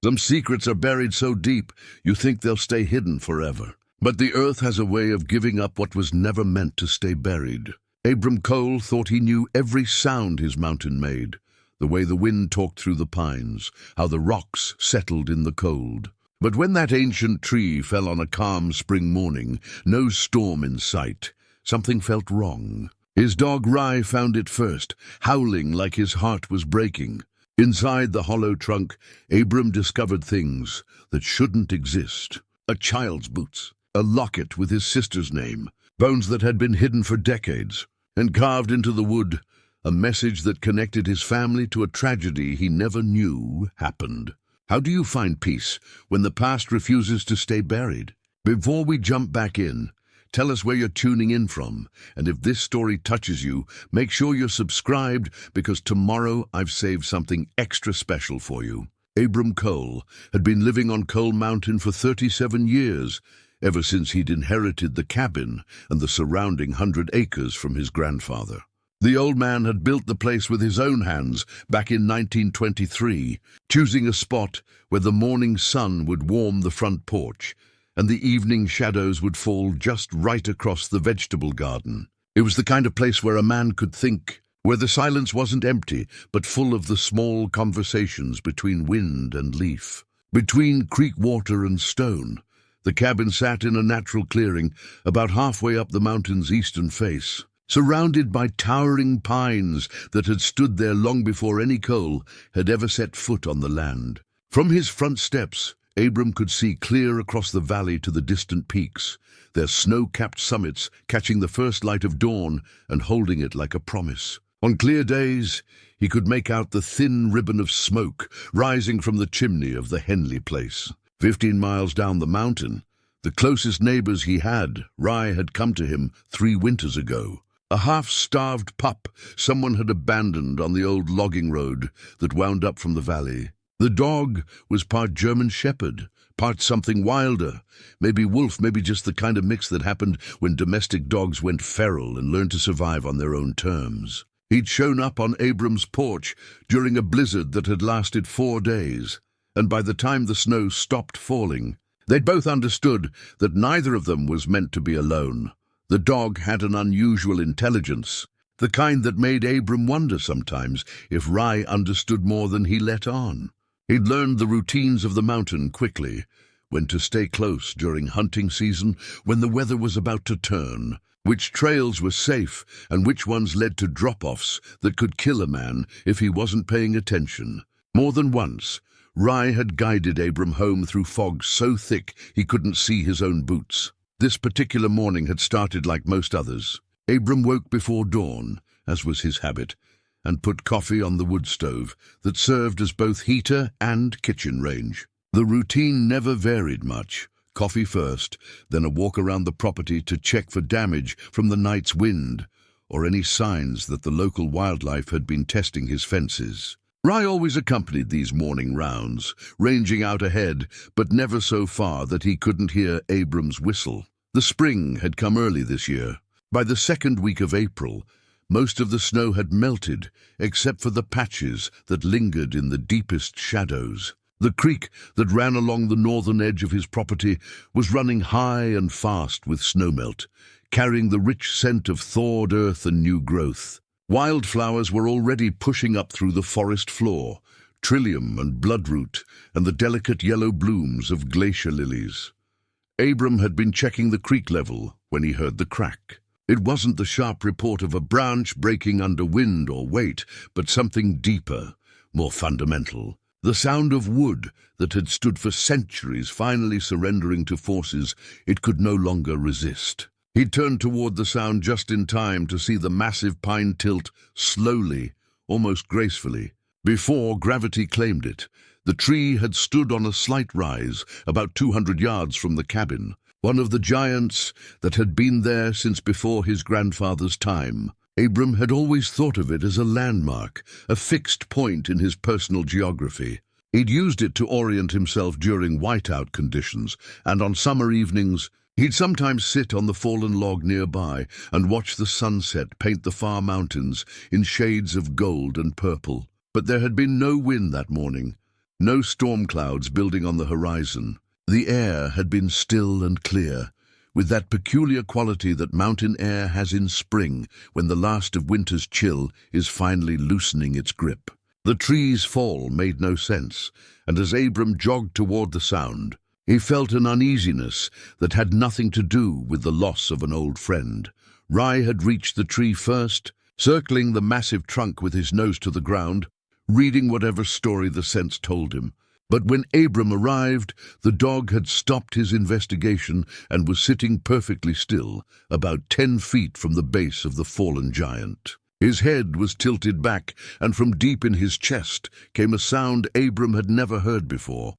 Some secrets are buried so deep, you think they'll stay hidden forever. But the earth has a way of giving up what was never meant to stay buried. Abram Cole thought he knew every sound his mountain made, the way the wind talked through the pines, how the rocks settled in the cold. But when that ancient tree fell on a calm spring morning, no storm in sight, something felt wrong. His dog Rye found it first, howling like his heart was breaking. Inside the hollow trunk, Abram discovered things that shouldn't exist. A child's boots, a locket with his sister's name, bones that had been hidden for decades, and carved into the wood, a message that connected his family to a tragedy he never knew happened. How do you find peace when the past refuses to stay buried? Before we jump back in, tell us where you're tuning in from, and if this story touches you, make sure you're subscribed, because tomorrow I've saved something extra special for you. Abram Cole had been living on Cole Mountain for 37 years, ever since he'd inherited the cabin and the surrounding 100 acres from his grandfather. The old man had built the place with his own hands back in 1923, choosing a spot where the morning sun would warm the front porch and the evening shadows would fall just right across the vegetable garden. It was the kind of place where a man could think, where the silence wasn't empty, but full of the small conversations between wind and leaf, between creek water and stone. The cabin sat in a natural clearing about halfway up the mountain's eastern face, surrounded by towering pines that had stood there long before any Cole had ever set foot on the land. From his front steps, Abram could see clear across the valley to the distant peaks, their snow-capped summits catching the first light of dawn and holding it like a promise. On clear days, he could make out the thin ribbon of smoke rising from the chimney of the Henley place. 15 miles down the mountain, the closest neighbors he had, Rye, had come to him 3 winters ago. A half-starved pup someone had abandoned on the old logging road that wound up from the valley. The dog was part German shepherd, part something wilder, maybe wolf, maybe just the kind of mix that happened when domestic dogs went feral and learned to survive on their own terms. He'd shown up on Abram's porch during a blizzard that had lasted 4 days, and by the time the snow stopped falling, they'd both understood that neither of them was meant to be alone. The dog had an unusual intelligence, the kind that made Abram wonder sometimes if Rye understood more than he let on. He'd learned the routines of the mountain quickly, when to stay close during hunting season, when the weather was about to turn, which trails were safe and which ones led to drop-offs that could kill a man if he wasn't paying attention. More than once, Rye had guided Abram home through fog so thick he couldn't see his own boots. This particular morning had started like most others. Abram woke before dawn, as was his habit, and put coffee on the wood stove that served as both heater and kitchen range. The routine never varied much. Coffee first, then a walk around the property to check for damage from the night's wind or any signs that the local wildlife had been testing his fences. Rye always accompanied these morning rounds, ranging out ahead, but never so far that he couldn't hear Abram's whistle. The spring had come early this year. By the second week of April, most of the snow had melted, except for the patches that lingered in the deepest shadows. The creek that ran along the northern edge of his property was running high and fast with snowmelt, carrying the rich scent of thawed earth and new growth. Wildflowers were already pushing up through the forest floor, trillium and bloodroot, and the delicate yellow blooms of glacier lilies. Abram had been checking the creek level when he heard the crack. It wasn't the sharp report of a branch breaking under wind or weight, but something deeper, more fundamental. The sound of wood that had stood for centuries finally surrendering to forces it could no longer resist. He turned toward the sound just in time to see the massive pine tilt slowly, almost gracefully. Before gravity claimed it, the tree had stood on a slight rise about 200 yards from the cabin, one of the giants that had been there since before his grandfather's time. Abram had always thought of it as a landmark, a fixed point in his personal geography. He'd used it to orient himself during whiteout conditions, and on summer evenings, he'd sometimes sit on the fallen log nearby and watch the sunset paint the far mountains in shades of gold and purple. But there had been no wind that morning, No storm clouds building on the horizon. The air had been still and clear, with that peculiar quality that mountain air has in spring when the last of winter's chill is finally loosening its grip. The tree's fall made no sense, and as Abram jogged toward the sound, he felt an uneasiness that had nothing to do with the loss of an old friend. Rai had reached the tree first, circling the massive trunk with his nose to the ground, reading whatever story the scents told him. But when Abram arrived, the dog had stopped his investigation and was sitting perfectly still, about 10 feet from the base of the fallen giant. His head was tilted back, and from deep in his chest came a sound Abram had never heard before,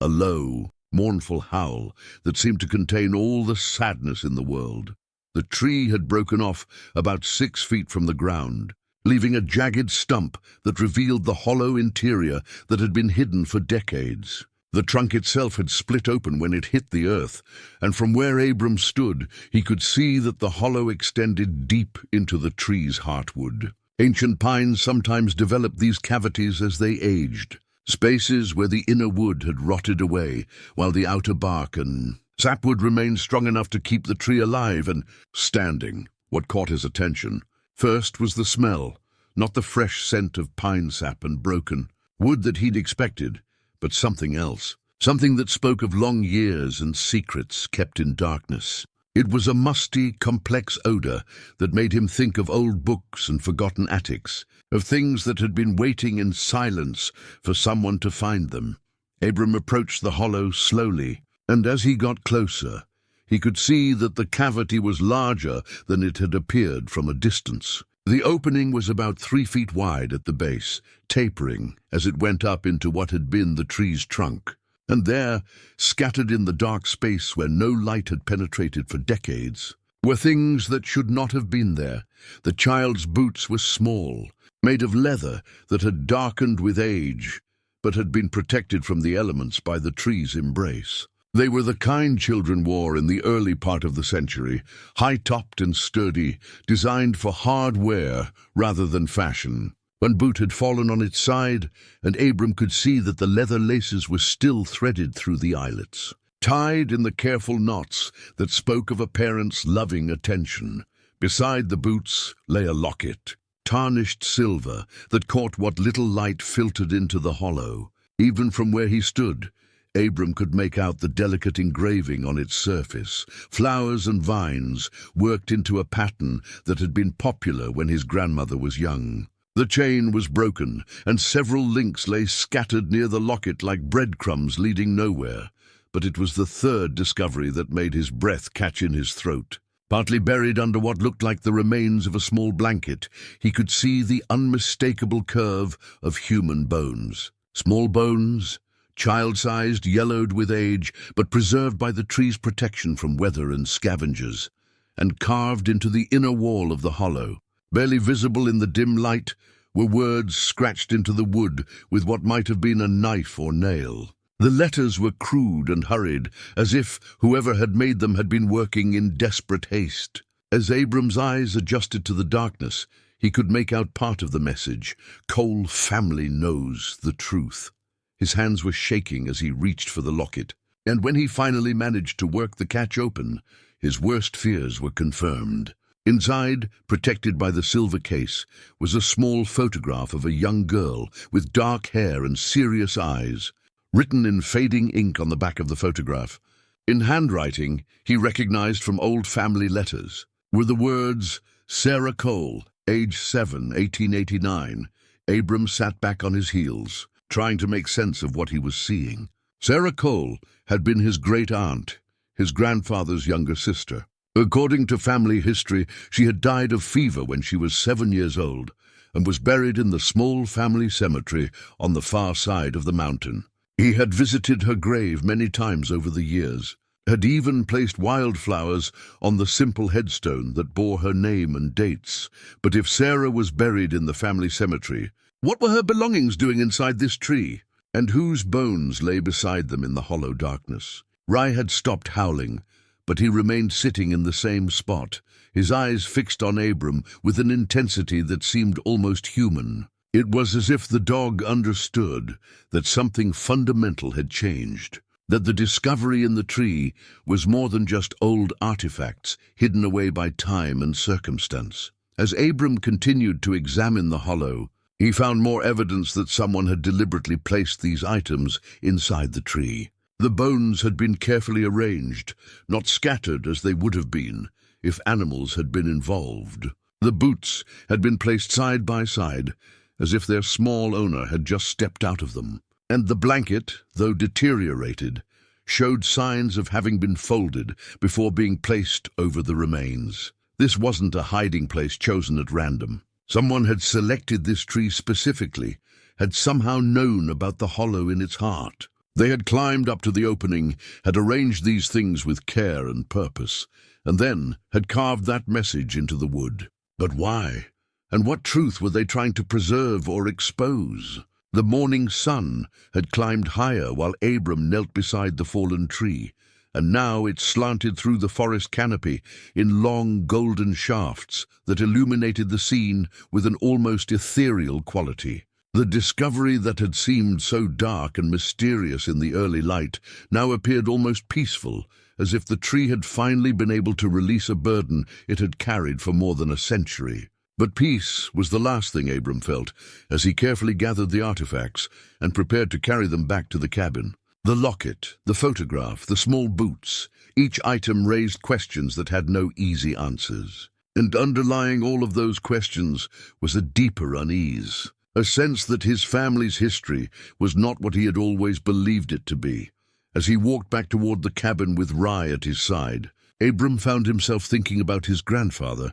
a low, mournful howl that seemed to contain all the sadness in the world. The tree had broken off about 6 feet from the ground, leaving a jagged stump that revealed the hollow interior that had been hidden for decades. The trunk itself had split open when it hit the earth, and from where Abram stood, he could see that the hollow extended deep into the tree's heartwood. Ancient pines sometimes developed these cavities as they aged, spaces where the inner wood had rotted away, while the outer bark and sapwood remained strong enough to keep the tree alive and standing. What caught his attention first was the smell, not the fresh scent of pine sap and broken wood that he'd expected, but something else, something that spoke of long years and secrets kept in darkness. It was a musty, complex odor that made him think of old books and forgotten attics, of things that had been waiting in silence for someone to find them. Abram approached the hollow slowly, and as he got closer, he could see that the cavity was larger than it had appeared from a distance. The opening was about 3 feet wide at the base, tapering as it went up into what had been the tree's trunk. And there, scattered in the dark space where no light had penetrated for decades, were things that should not have been there. The child's boots were small, made of leather that had darkened with age, but had been protected from the elements by the tree's embrace. They were the kind children wore in the early part of the century, high-topped and sturdy, designed for hard wear rather than fashion. One boot had fallen on its side, and Abram could see that the leather laces were still threaded through the eyelets, tied in the careful knots that spoke of a parent's loving attention. Beside the boots lay a locket, tarnished silver, that caught what little light filtered into the hollow. Even from where he stood, Abram could make out the delicate engraving on its surface, flowers and vines worked into a pattern that had been popular when his grandmother was young. The chain was broken, and several links lay scattered near the locket like breadcrumbs leading nowhere. But it was the third discovery that made his breath catch in his throat. Partly buried under what looked like the remains of a small blanket, he could see the unmistakable curve of human bones. Small bones, child-sized, yellowed with age, but preserved by the tree's protection from weather and scavengers, and carved into the inner wall of the hollow. Barely visible in the dim light were words scratched into the wood with what might have been a knife or nail. The letters were crude and hurried, as if whoever had made them had been working in desperate haste. As Abram's eyes adjusted to the darkness, he could make out part of the message. Cole family knows the truth. His hands were shaking as he reached for the locket, and when he finally managed to work the catch open, his worst fears were confirmed. Inside, protected by the silver case, was a small photograph of a young girl with dark hair and serious eyes. Written in fading ink on the back of the photograph, in handwriting he recognized from old family letters, were the words, "Sarah Cole, age 7, 1889. Abram sat back on his heels, trying to make sense of what he was seeing. Sarah Cole had been his great-aunt, his grandfather's younger sister. According to family history, she had died of fever when she was 7 years old and was buried in the small family cemetery on the far side of the mountain. He had visited her grave many times over the years, had even placed wildflowers on the simple headstone that bore her name and dates. But if Sarah was buried in the family cemetery, what were her belongings doing inside this tree? And whose bones lay beside them in the hollow darkness? Rai had stopped howling, but he remained sitting in the same spot, his eyes fixed on Abram with an intensity that seemed almost human. It was as if the dog understood that something fundamental had changed, that the discovery in the tree was more than just old artifacts hidden away by time and circumstance. As Abram continued to examine the hollow, he found more evidence that someone had deliberately placed these items inside the tree. The bones had been carefully arranged, not scattered as they would have been if animals had been involved. The boots had been placed side by side, as if their small owner had just stepped out of them. And the blanket, though deteriorated, showed signs of having been folded before being placed over the remains. This wasn't a hiding place chosen at random. Someone had selected this tree specifically, had somehow known about the hollow in its heart. They had climbed up to the opening, had arranged these things with care and purpose, and then had carved that message into the wood. But why? And what truth were they trying to preserve or expose? The morning sun had climbed higher while Abram knelt beside the fallen tree, and now it slanted through the forest canopy in long golden shafts that illuminated the scene with an almost ethereal quality. The discovery that had seemed so dark and mysterious in the early light now appeared almost peaceful, as if the tree had finally been able to release a burden it had carried for more than a century. But peace was the last thing Abram felt as he carefully gathered the artifacts and prepared to carry them back to the cabin. The locket, the photograph, the small boots, each item raised questions that had no easy answers. And underlying all of those questions was a deeper unease, a sense that his family's history was not what he had always believed it to be. As he walked back toward the cabin with Rye at his side, Abram found himself thinking about his grandfather,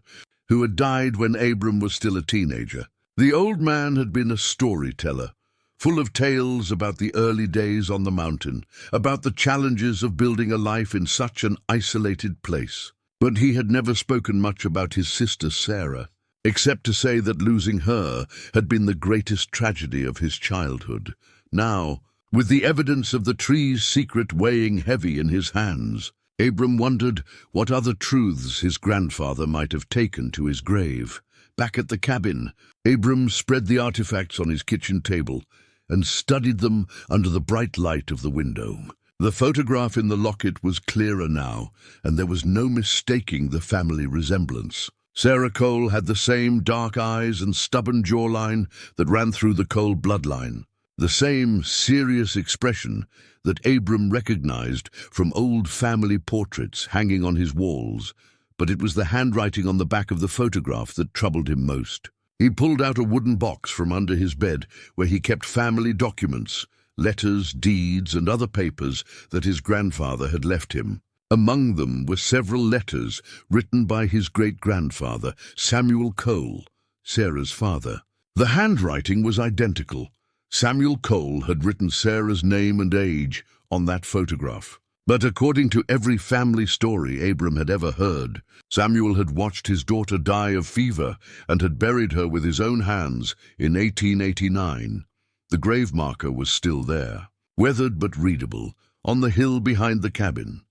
who had died when Abram was still a teenager. The old man had been a storyteller, full of tales about the early days on the mountain, about the challenges of building a life in such an isolated place. But he had never spoken much about his sister Sarah, except to say that losing her had been the greatest tragedy of his childhood. Now, with the evidence of the tree's secret weighing heavy in his hands, Abram wondered what other truths his grandfather might have taken to his grave. Back at the cabin, Abram spread the artifacts on his kitchen table and studied them under the bright light of the window. The photograph in the locket was clearer now, and there was no mistaking the family resemblance. Sarah Cole had the same dark eyes and stubborn jawline that ran through the Cole bloodline, the same serious expression that Abram recognized from old family portraits hanging on his walls, but it was the handwriting on the back of the photograph that troubled him most. He pulled out a wooden box from under his bed where he kept family documents, letters, deeds, and other papers that his grandfather had left him. Among them were several letters written by his great-grandfather, Samuel Cole, Sarah's father. The handwriting was identical. Samuel Cole had written Sarah's name and age on that photograph. But according to every family story Abram had ever heard, Samuel had watched his daughter die of fever and had buried her with his own hands in 1889. The grave marker was still there, weathered but readable, on the hill behind the cabin.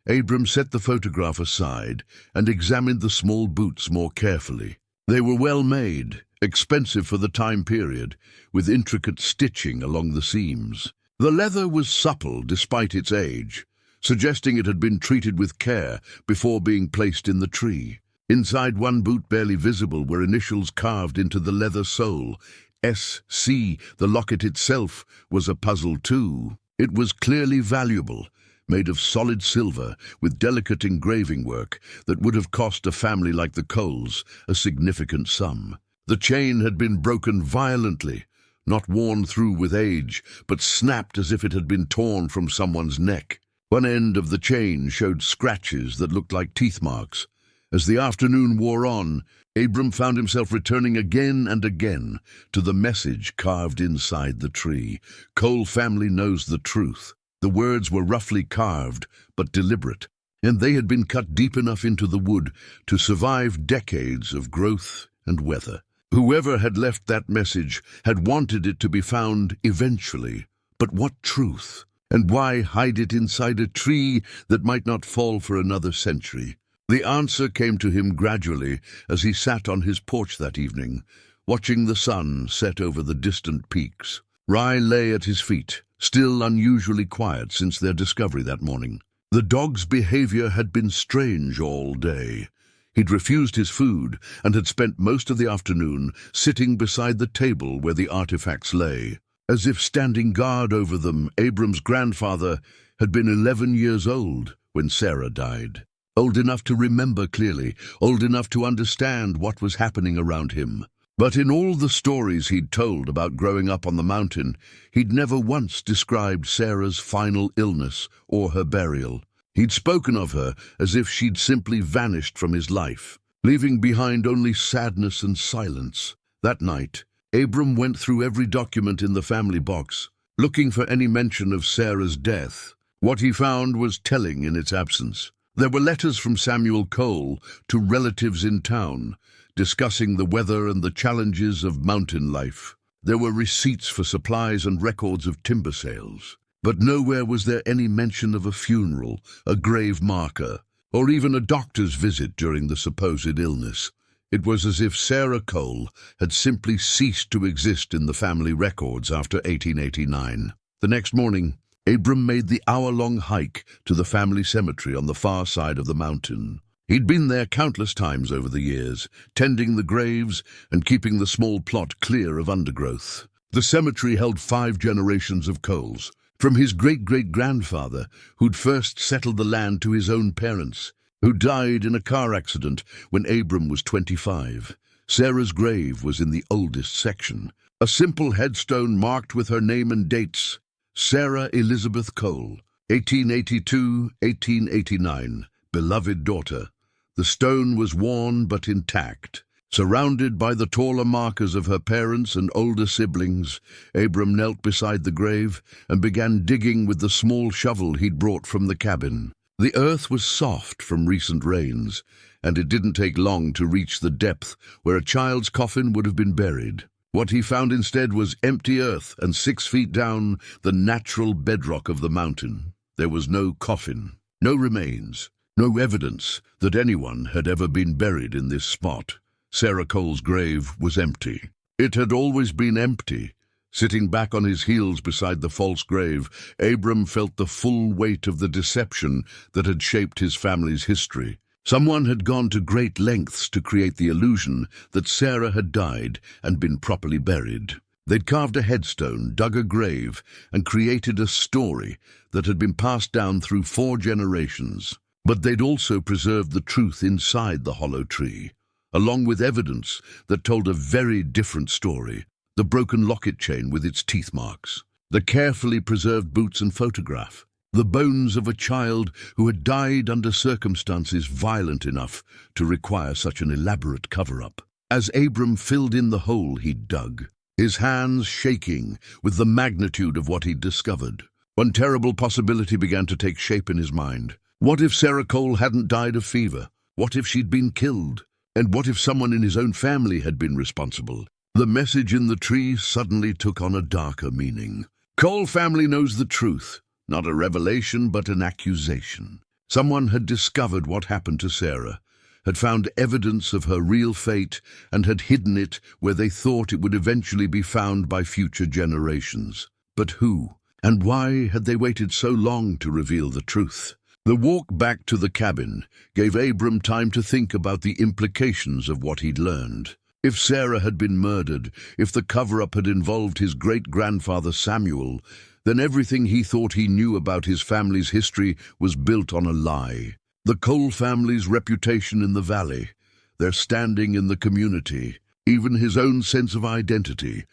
Abram set the photograph aside and examined the small boots more carefully. They were well made, expensive for the time period, with intricate stitching along the seams. The leather was supple despite its age, suggesting it had been treated with care before being placed in the tree. Inside one boot, barely visible, were initials carved into the leather sole. S.C. The locket itself was a puzzle too. It was clearly valuable, made of solid silver with delicate engraving work that would have cost a family like the Coles a significant sum. The chain had been broken violently, not worn through with age, but snapped as if it had been torn from someone's neck. One end of the chain showed scratches that looked like teeth marks. As the afternoon wore on, Abram found himself returning again and again to the message carved inside the tree. Cole family knows the truth. The words were roughly carved, but deliberate, and they had been cut deep enough into the wood to survive decades of growth and weather. Whoever had left that message had wanted it to be found eventually. But what truth? And why hide it inside a tree that might not fall for another century? The answer came to him gradually as he sat on his porch that evening, watching the sun set over the distant peaks. Rye lay at his feet, still unusually quiet since their discovery that morning. The dog's behavior had been strange all day. He'd refused his food and had spent most of the afternoon sitting beside the table where the artifacts lay. As if standing guard over them, Abram's grandfather had been 11 years old when Sarah died. Old enough to remember clearly, old enough to understand what was happening around him. But in all the stories he'd told about growing up on the mountain, he'd never once described Sarah's final illness or her burial. He'd spoken of her as if she'd simply vanished from his life, leaving behind only sadness and silence. That night, Abram went through every document in the family box, looking for any mention of Sarah's death. What he found was telling in its absence. There were letters from Samuel Cole to relatives in town, discussing the weather and the challenges of mountain life. There were receipts for supplies and records of timber sales. But nowhere was there any mention of a funeral, a grave marker, or even a doctor's visit during the supposed illness. It was as if Sarah Cole had simply ceased to exist in the family records after 1889. The next morning, Abram made the hour-long hike to the family cemetery on the far side of the mountain. He'd been there countless times over the years, tending the graves and keeping the small plot clear of undergrowth. The cemetery held 5 generations of Coles, from his great-great-grandfather, who'd first settled the land to his own parents, who died in a car accident when Abram was 25. Sarah's grave was in the oldest section, a simple headstone marked with her name and dates: Sarah Elizabeth Cole, 1882-1889, beloved daughter. The stone was worn but intact. Surrounded by the taller markers of her parents and older siblings, Abram knelt beside the grave and began digging with the small shovel he'd brought from the cabin. The earth was soft from recent rains, and it didn't take long to reach the depth where a child's coffin would have been buried. What he found instead was empty earth and 6 feet down, the natural bedrock of the mountain. There was no coffin, no remains, no evidence that anyone had ever been buried in this spot. Sarah Cole's grave was empty. It had always been empty. Sitting back on his heels beside the false grave, Abram felt the full weight of the deception that had shaped his family's history. Someone had gone to great lengths to create the illusion that Sarah had died and been properly buried. They'd carved a headstone, dug a grave, and created a story that had been passed down through 4 generations. But they'd also preserved the truth inside the hollow tree, along with evidence that told a very different story: the broken locket chain with its teeth marks, the carefully preserved boots and photograph, the bones of a child who had died under circumstances violent enough to require such an elaborate cover-up. As Abram filled in the hole he'd dug, his hands shaking with the magnitude of what he'd discovered, one terrible possibility began to take shape in his mind. What if Sarah Cole hadn't died of fever? What if she'd been killed? And what if someone in his own family had been responsible? The message in the tree suddenly took on a darker meaning. Cole family knows the truth. Not a revelation, but an accusation. Someone had discovered what happened to Sarah, had found evidence of her real fate, and had hidden it where they thought it would eventually be found by future generations. But who? And why had they waited so long to reveal the truth? The walk back to the cabin gave Abram time to think about the implications of what he'd learned. If Sarah had been murdered, if the cover-up had involved his great-grandfather Samuel, then everything he thought he knew about his family's history was built on a lie. The Cole family's reputation in the valley, their standing in the community, even his own sense of identity,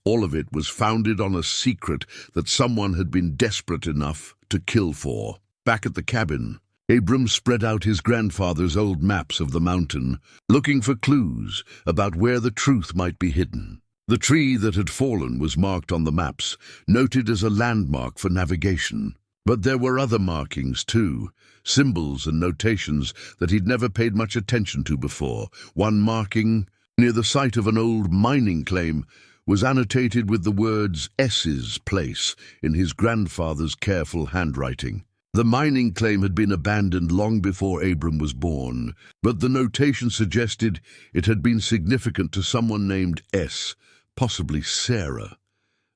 all of it was founded on a secret that someone had been desperate enough to kill for. Back at the cabin, Abram spread out his grandfather's old maps of the mountain, looking for clues about where the truth might be hidden. The tree that had fallen was marked on the maps, noted as a landmark for navigation. But there were other markings too, symbols and notations that he'd never paid much attention to before. One marking, near the site of an old mining claim, was annotated with the words S's Place in his grandfather's careful handwriting. The mining claim had been abandoned long before Abram was born, but the notation suggested it had been significant to someone named S, possibly Sarah.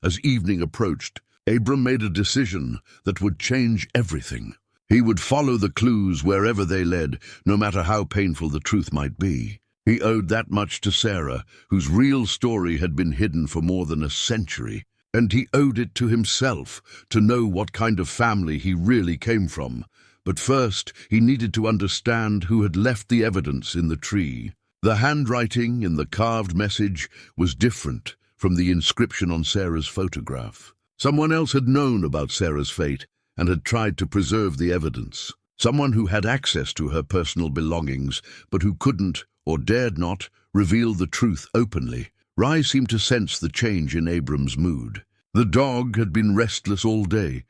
As evening approached, Abram made a decision that would change everything. He would follow the clues wherever they led, no matter how painful the truth might be. He owed that much to Sarah, whose real story had been hidden for more than a century. And he owed it to himself to know what kind of family he really came from. But first, he needed to understand who had left the evidence in the tree. The handwriting in the carved message was different from the inscription on Sarah's photograph. Someone else had known about Sarah's fate and had tried to preserve the evidence. Someone who had access to her personal belongings, but who couldn't, or dared not, reveal the truth openly. Rye seemed to sense the change in Abram's mood. The dog had been restless all day,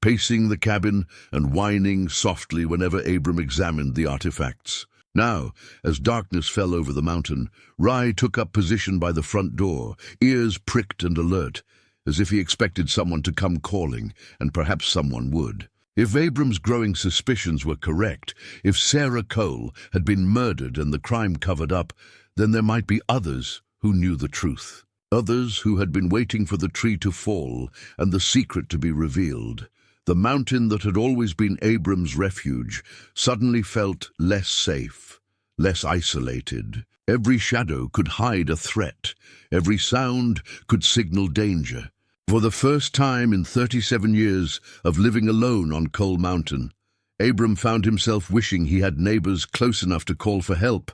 pacing the cabin and whining softly whenever Abram examined the artifacts. Now, as darkness fell over the mountain, Rye took up position by the front door, ears pricked and alert, as if he expected someone to come calling, and perhaps someone would. If Abram's growing suspicions were correct, if Sarah Cole had been murdered and the crime covered up, then there might be others who knew the truth. Others who had been waiting for the tree to fall and the secret to be revealed. The mountain that had always been Abram's refuge suddenly felt less safe, less isolated. Every shadow could hide a threat. Every sound could signal danger. For the first time in 37 years of living alone on Cole Mountain, Abram found himself wishing he had neighbors close enough to call for help.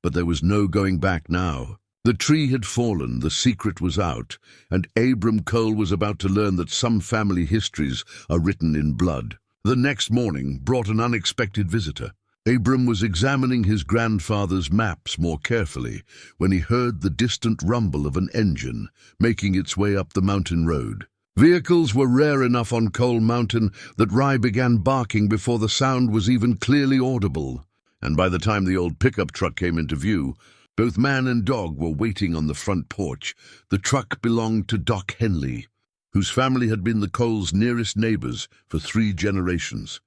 But there was no going back now. The tree had fallen, the secret was out, and Abram Cole was about to learn that some family histories are written in blood. The next morning brought an unexpected visitor. Abram was examining his grandfather's maps more carefully when he heard the distant rumble of an engine making its way up the mountain road. Vehicles were rare enough on Cole Mountain that Rye began barking before the sound was even clearly audible. And by the time the old pickup truck came into view, both man and dog were waiting on the front porch. The truck belonged to Doc Henley, whose family had been the Coles' nearest neighbors for 3 generations.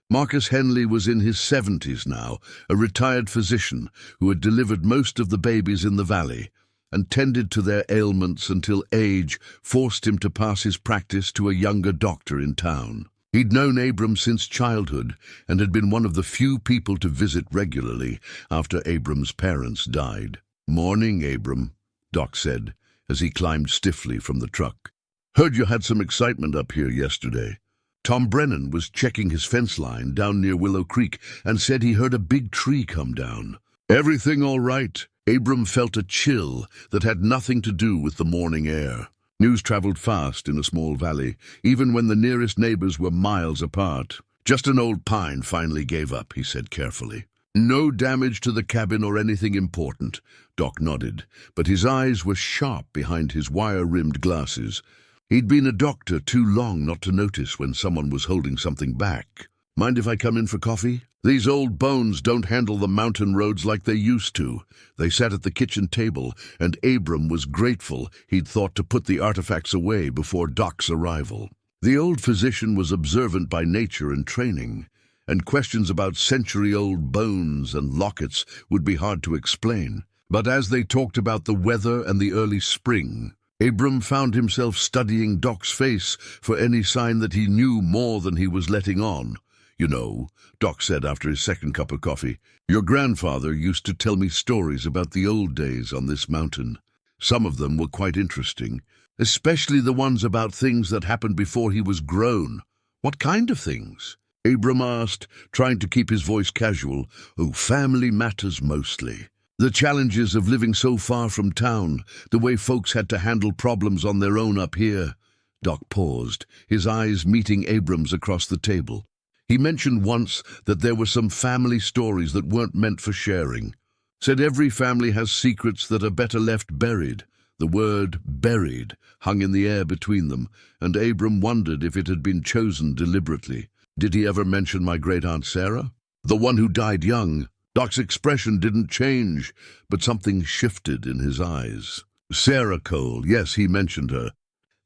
Marcus Henley was in his 70s now, a retired physician who had delivered most of the babies in the valley and tended to their ailments until age forced him to pass his practice to a younger doctor in town. He'd known Abram since childhood and had been one of the few people to visit regularly after Abram's parents died. "Morning, Abram," Doc said, as he climbed stiffly from the truck. "Heard you had some excitement up here yesterday." Tom Brennan was checking his fence line down near Willow Creek and said he heard a big tree come down. "Everything all right?" Abram felt a chill that had nothing to do with the morning air. News traveled fast in a small valley, even when the nearest neighbors were miles apart. "Just an old pine finally gave up," he said carefully. "No damage to the cabin or anything important," Doc nodded, but his eyes were sharp behind his wire-rimmed glasses. He'd been a doctor too long not to notice when someone was holding something back. "Mind if I come in for coffee? These old bones don't handle the mountain roads like they used to." They sat at the kitchen table, and Abram was grateful he'd thought to put the artifacts away before Doc's arrival. The old physician was observant by nature and training, and questions about century-old bones and lockets would be hard to explain. But as they talked about the weather and the early spring, Abram found himself studying Doc's face for any sign that he knew more than he was letting on. "You know," Doc said after his second cup of coffee, "your grandfather used to tell me stories about the old days on this mountain. Some of them were quite interesting, especially the ones about things that happened before he was grown." "What kind of things?" Abram asked, trying to keep his voice casual. "Oh, family matters mostly. The challenges of living so far from town, the way folks had to handle problems on their own up here." Doc paused, his eyes meeting Abram's across the table. He mentioned once that there were some family stories that weren't meant for sharing. Said every family has secrets that are better left buried. The word buried hung in the air between them, and Abram wondered if it had been chosen deliberately. "Did he ever mention my great-aunt Sarah? The one who died young?" Doc's expression didn't change, but something shifted in his eyes. "Sarah Cole, yes, he mentioned her.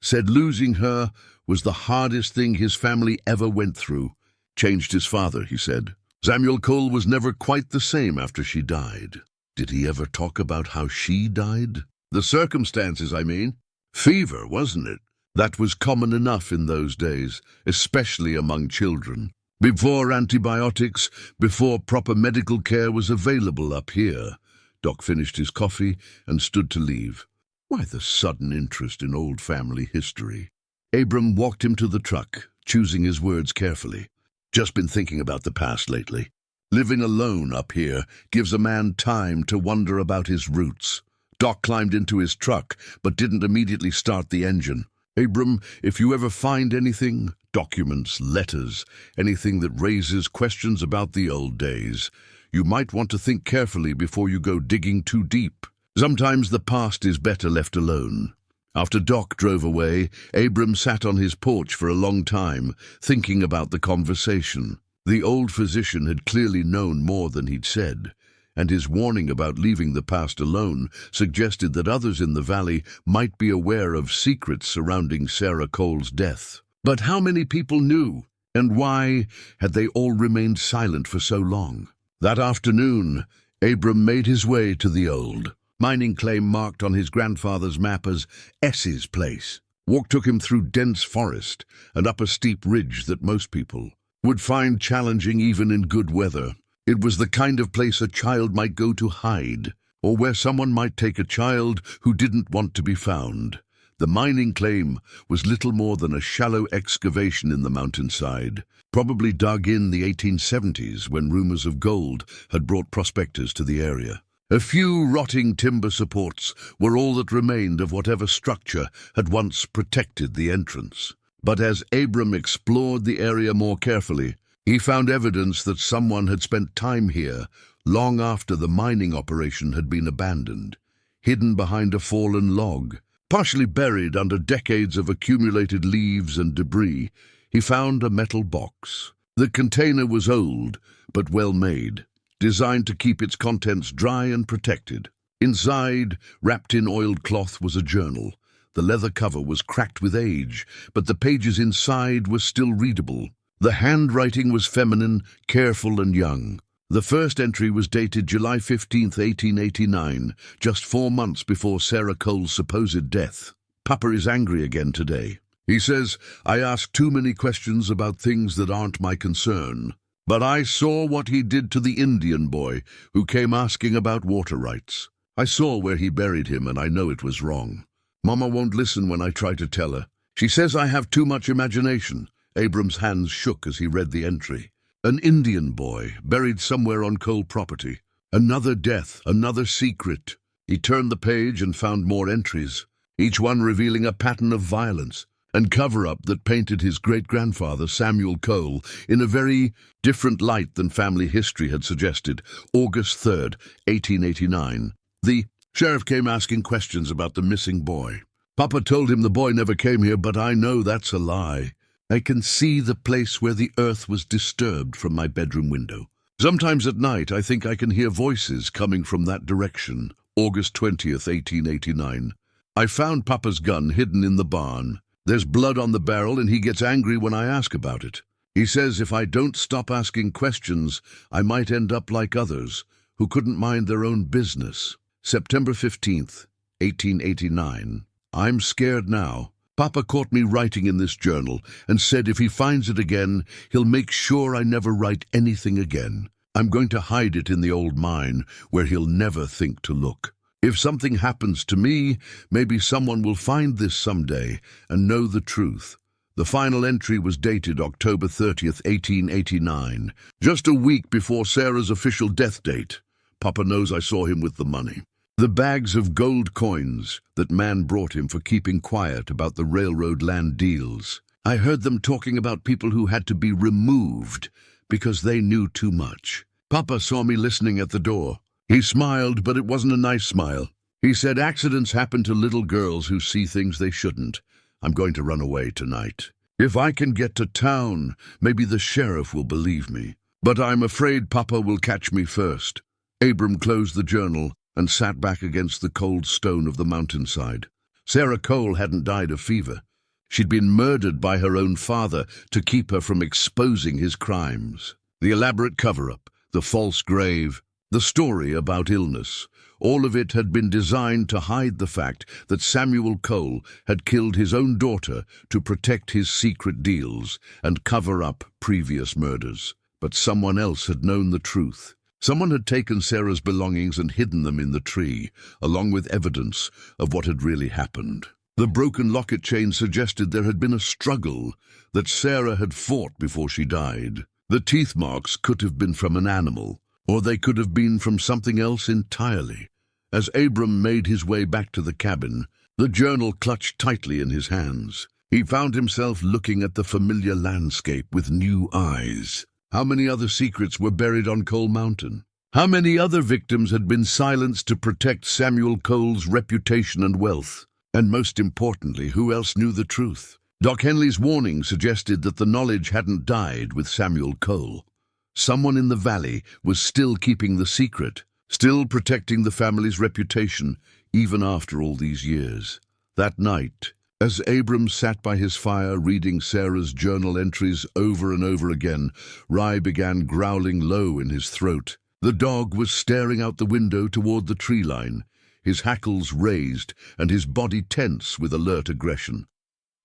Said losing her was the hardest thing his family ever went through. Changed his father, he said. Samuel Cole was never quite the same after she died. Did he ever talk about how she died? The circumstances, I mean. Fever, wasn't it? That was common enough in those days, especially among children. Before antibiotics, before proper medical care was available up here. Doc finished his coffee and stood to leave. Why the sudden interest in old family history? Abram walked him to the truck, choosing his words carefully. Just been thinking about the past lately. Living alone up here gives a man time to wonder about his roots. Doc climbed into his truck, but didn't immediately start the engine. Abram, if you ever find anything, documents, letters, anything that raises questions about the old days, you might want to think carefully before you go digging too deep. Sometimes the past is better left alone. After Doc drove away, Abram sat on his porch for a long time, thinking about the conversation. The old physician had clearly known more than he'd said, and his warning about leaving the past alone suggested that others in the valley might be aware of secrets surrounding Sarah Cole's death. But how many people knew, and why had they all remained silent for so long? That afternoon, Abram made his way to the old mining claim marked on his grandfather's map as S's Place. Walk took him through dense forest and up a steep ridge that most people would find challenging even in good weather. It was the kind of place a child might go to hide, or where someone might take a child who didn't want to be found. The mining claim was little more than a shallow excavation in the mountainside, probably dug in the 1870s when rumors of gold had brought prospectors to the area. A few rotting timber supports were all that remained of whatever structure had once protected the entrance. But as Abram explored the area more carefully, he found evidence that someone had spent time here long after the mining operation had been abandoned. Hidden behind a fallen log, partially buried under decades of accumulated leaves and debris, he found a metal box. The container was old, but well made, designed to keep its contents dry and protected. Inside, wrapped in oiled cloth, was a journal. The leather cover was cracked with age, but the pages inside were still readable. The handwriting was feminine, careful and young. The first entry was dated July 15, 1889, just 4 months before Sarah Cole's supposed death. Papa is angry again today. He says, I ask too many questions about things that aren't my concern. But I saw what he did to the Indian boy who came asking about water rights. I saw where he buried him, and I know it was wrong. Mama won't listen when I try to tell her. She says I have too much imagination. Abram's hands shook as he read the entry. An Indian boy, buried somewhere on Cole property. Another death, another secret. He turned the page and found more entries, each one revealing a pattern of violence and cover-up that painted his great-grandfather, Samuel Cole, in a very different light than family history had suggested. August 3rd, 1889. The sheriff came asking questions about the missing boy. Papa told him the boy never came here, but I know that's a lie. I can see the place where the earth was disturbed from my bedroom window. Sometimes at night I think I can hear voices coming from that direction. August 20th, 1889. I found Papa's gun hidden in the barn. There's blood on the barrel and he gets angry when I ask about it. He says if I don't stop asking questions, I might end up like others who couldn't mind their own business. September 15th, 1889. I'm scared now. Papa caught me writing in this journal and said if he finds it again, he'll make sure I never write anything again. I'm going to hide it in the old mine where he'll never think to look. If something happens to me, maybe someone will find this someday and know the truth. The final entry was dated October 30th, 1889, just a week before Sarah's official death date. Papa knows I saw him with the money. The bags of gold coins that man brought him for keeping quiet about the railroad land deals. I heard them talking about people who had to be removed because they knew too much. Papa saw me listening at the door. He smiled, but it wasn't a nice smile. He said accidents happen to little girls who see things they shouldn't. I'm going to run away tonight. If I can get to town, maybe the sheriff will believe me. But I'm afraid Papa will catch me first. Abram closed the journal and sat back against the cold stone of the mountainside. Sarah Cole hadn't died of fever. She'd been murdered by her own father to keep her from exposing his crimes. The elaborate cover-up, the false grave, the story about illness, all of it had been designed to hide the fact that Samuel Cole had killed his own daughter to protect his secret deals and cover up previous murders. But someone else had known the truth. Someone had taken Sarah's belongings and hidden them in the tree, along with evidence of what had really happened. The broken locket chain suggested there had been a struggle, that Sarah had fought before she died. The teeth marks could have been from an animal, or they could have been from something else entirely. As Abram made his way back to the cabin, the journal clutched tightly in his hands. He found himself looking at the familiar landscape with new eyes. How many other secrets were buried on Cole Mountain? How many other victims had been silenced to protect Samuel Cole's reputation and wealth? And most importantly, who else knew the truth? Doc Henley's warning suggested that the knowledge hadn't died with Samuel Cole. Someone in the valley was still keeping the secret, still protecting the family's reputation, even after all these years. That night, as Abram sat by his fire reading Sarah's journal entries over and over again, Rye began growling low in his throat. The dog was staring out the window toward the tree line, his hackles raised and his body tense with alert aggression.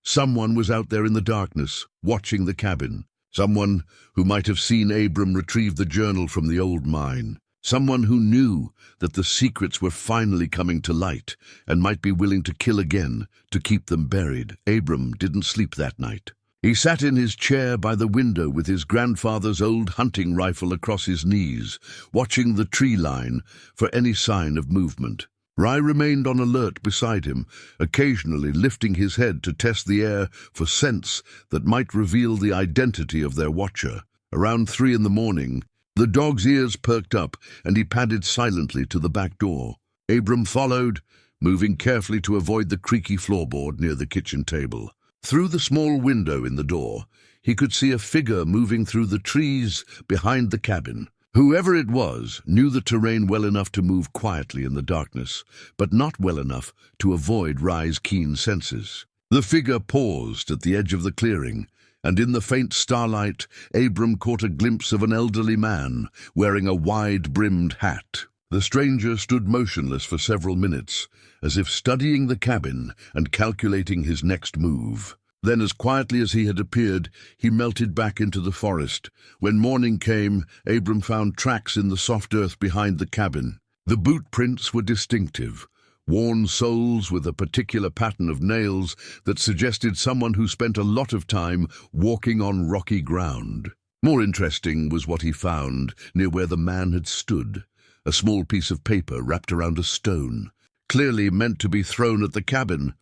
Someone was out there in the darkness, watching the cabin. Someone who might have seen Abram retrieve the journal from the old mine. Someone who knew that the secrets were finally coming to light and might be willing to kill again to keep them buried. Abram didn't sleep that night. He sat in his chair by the window with his grandfather's old hunting rifle across his knees, watching the tree line for any sign of movement. Rye remained on alert beside him, occasionally lifting his head to test the air for scents that might reveal the identity of their watcher. Around 3 a.m, the dog's ears perked up, and he padded silently to the back door. Abram followed, moving carefully to avoid the creaky floorboard near the kitchen table. Through the small window in the door, he could see a figure moving through the trees behind the cabin. Whoever it was knew the terrain well enough to move quietly in the darkness, but not well enough to avoid Rye's keen senses. The figure paused at the edge of the clearing, and in the faint starlight, Abram caught a glimpse of an elderly man wearing a wide-brimmed hat. The stranger stood motionless for several minutes, as if studying the cabin and calculating his next move. Then, as quietly as he had appeared, he melted back into the forest. When morning came, Abram found tracks in the soft earth behind the cabin. The boot prints were distinctive, worn soles with a particular pattern of nails that suggested someone who spent a lot of time walking on rocky ground. More interesting was what he found near where the man had stood, a small piece of paper wrapped around a stone, clearly meant to be thrown at the cabin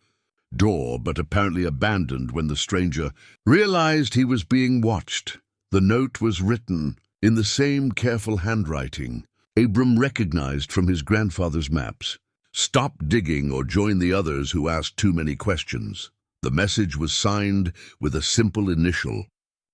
door, but apparently abandoned when the stranger realized he was being watched. The note was written in the same careful handwriting Abram recognized from his grandfather's maps. "Stop digging or join the others who ask too many questions." The message was signed with a simple initial.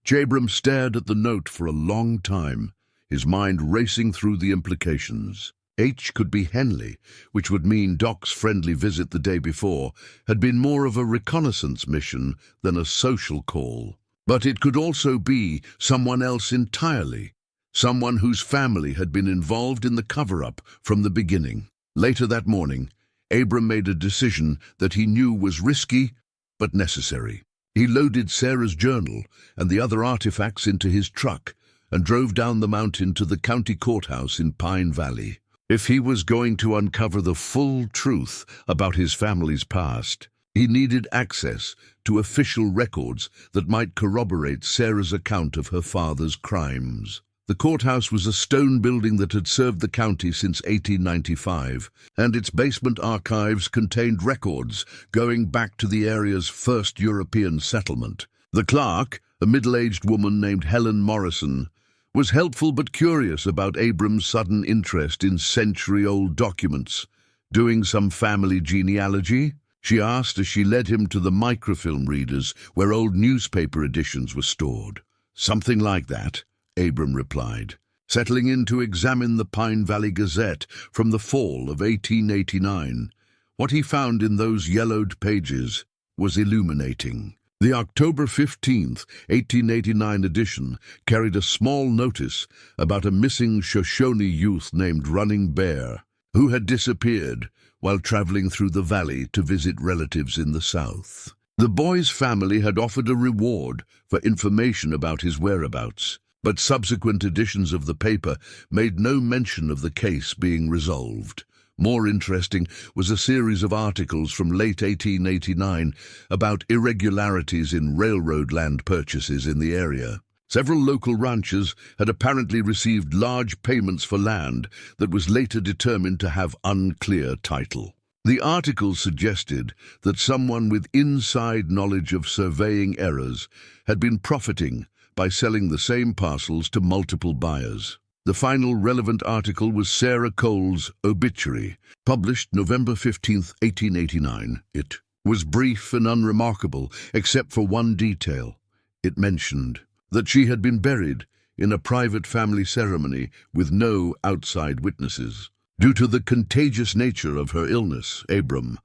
Abram stared at the note for a long time, his mind racing through the implications. H could be Henley, which would mean Doc's friendly visit the day before had been more of a reconnaissance mission than a social call. But it could also be someone else entirely, someone whose family had been involved in the cover-up from the beginning. Later that morning, Abram made a decision that he knew was risky but necessary. He loaded Sarah's journal and the other artifacts into his truck and drove down the mountain to the county courthouse in Pine Valley. If he was going to uncover the full truth about his family's past, he needed access to official records that might corroborate Sarah's account of her father's crimes. The courthouse was a stone building that had served the county since 1895, and its basement archives contained records going back to the area's first European settlement. The clerk, a middle-aged woman named Helen Morrison, was helpful but curious about Abram's sudden interest in century-old documents. Doing some family genealogy? She asked as she led him to the microfilm readers where old newspaper editions were stored. "Something like that," Abram replied, settling in to examine the Pine Valley Gazette from the fall of 1889. What he found in those yellowed pages was illuminating. The October 15th, 1889 edition carried a small notice about a missing Shoshone youth named Running Bear, who had disappeared while traveling through the valley to visit relatives in the south. The boy's family had offered a reward for information about his whereabouts, but subsequent editions of the paper made no mention of the case being resolved. More interesting was a series of articles from late 1889 about irregularities in railroad land purchases in the area. Several local ranchers had apparently received large payments for land that was later determined to have unclear title. The articles suggested that someone with inside knowledge of surveying errors had been profiting by selling the same parcels to multiple buyers. The final relevant article was Sarah Cole's obituary, published November 15th, 1889. It was brief and unremarkable, except for one detail. It mentioned that she had been buried in a private family ceremony with no outside witnesses. Due to the contagious nature of her illness, Abram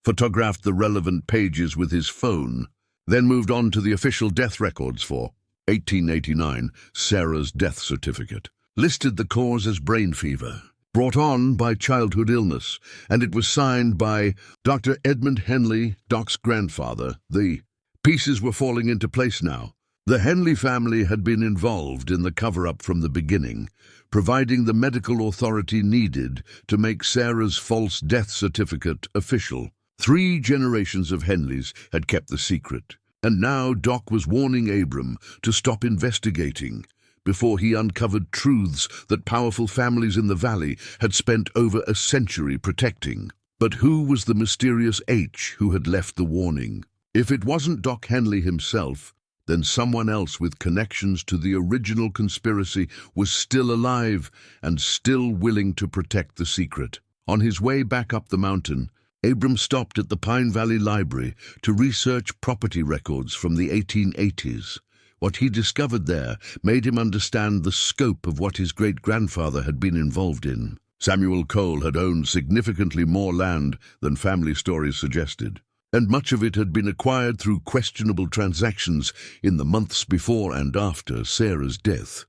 photographed the relevant pages with his phone, then moved on to the official death records for 1889, Sarah's death certificate listed the cause as brain fever, brought on by childhood illness, and it was signed by Dr. Edmund Henley, Doc's grandfather. The pieces were falling into place now. The Henley family had been involved in the cover-up from the beginning, providing the medical authority needed to make Sarah's false death certificate official. 3 generations of Henleys had kept the secret, and now Doc was warning Abram to stop investigating before he uncovered truths that powerful families in the valley had spent over a century protecting. But who was the mysterious H who had left the warning? If it wasn't Doc Henley himself, then someone else with connections to the original conspiracy was still alive and still willing to protect the secret. On his way back up the mountain, Abram stopped at the Pine Valley Library to research property records from the 1880s. What he discovered there made him understand the scope of what his great-grandfather had been involved in. Samuel Cole had owned significantly more land than family stories suggested, and much of it had been acquired through questionable transactions in the months before and after Sarah's death.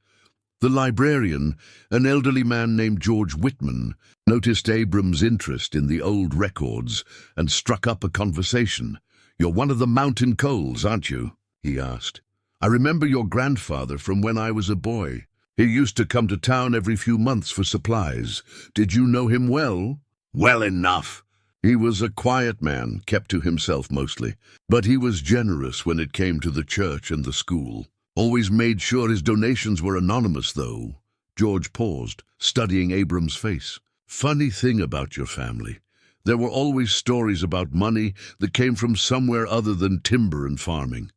The librarian, an elderly man named George Whitman, noticed Abram's interest in the old records and struck up a conversation. "You're one of the Mountain Coles, aren't you?" he asked. "I remember your grandfather from when I was a boy. He used to come to town every few months for supplies. Did you know him well?" "Well enough." He was a quiet man, kept to himself mostly, but he was generous when it came to the church and the school. Always made sure his donations were anonymous, though. George paused, studying Abram's face. "Funny thing about your family. There were always stories about money that came from somewhere other than timber and farming.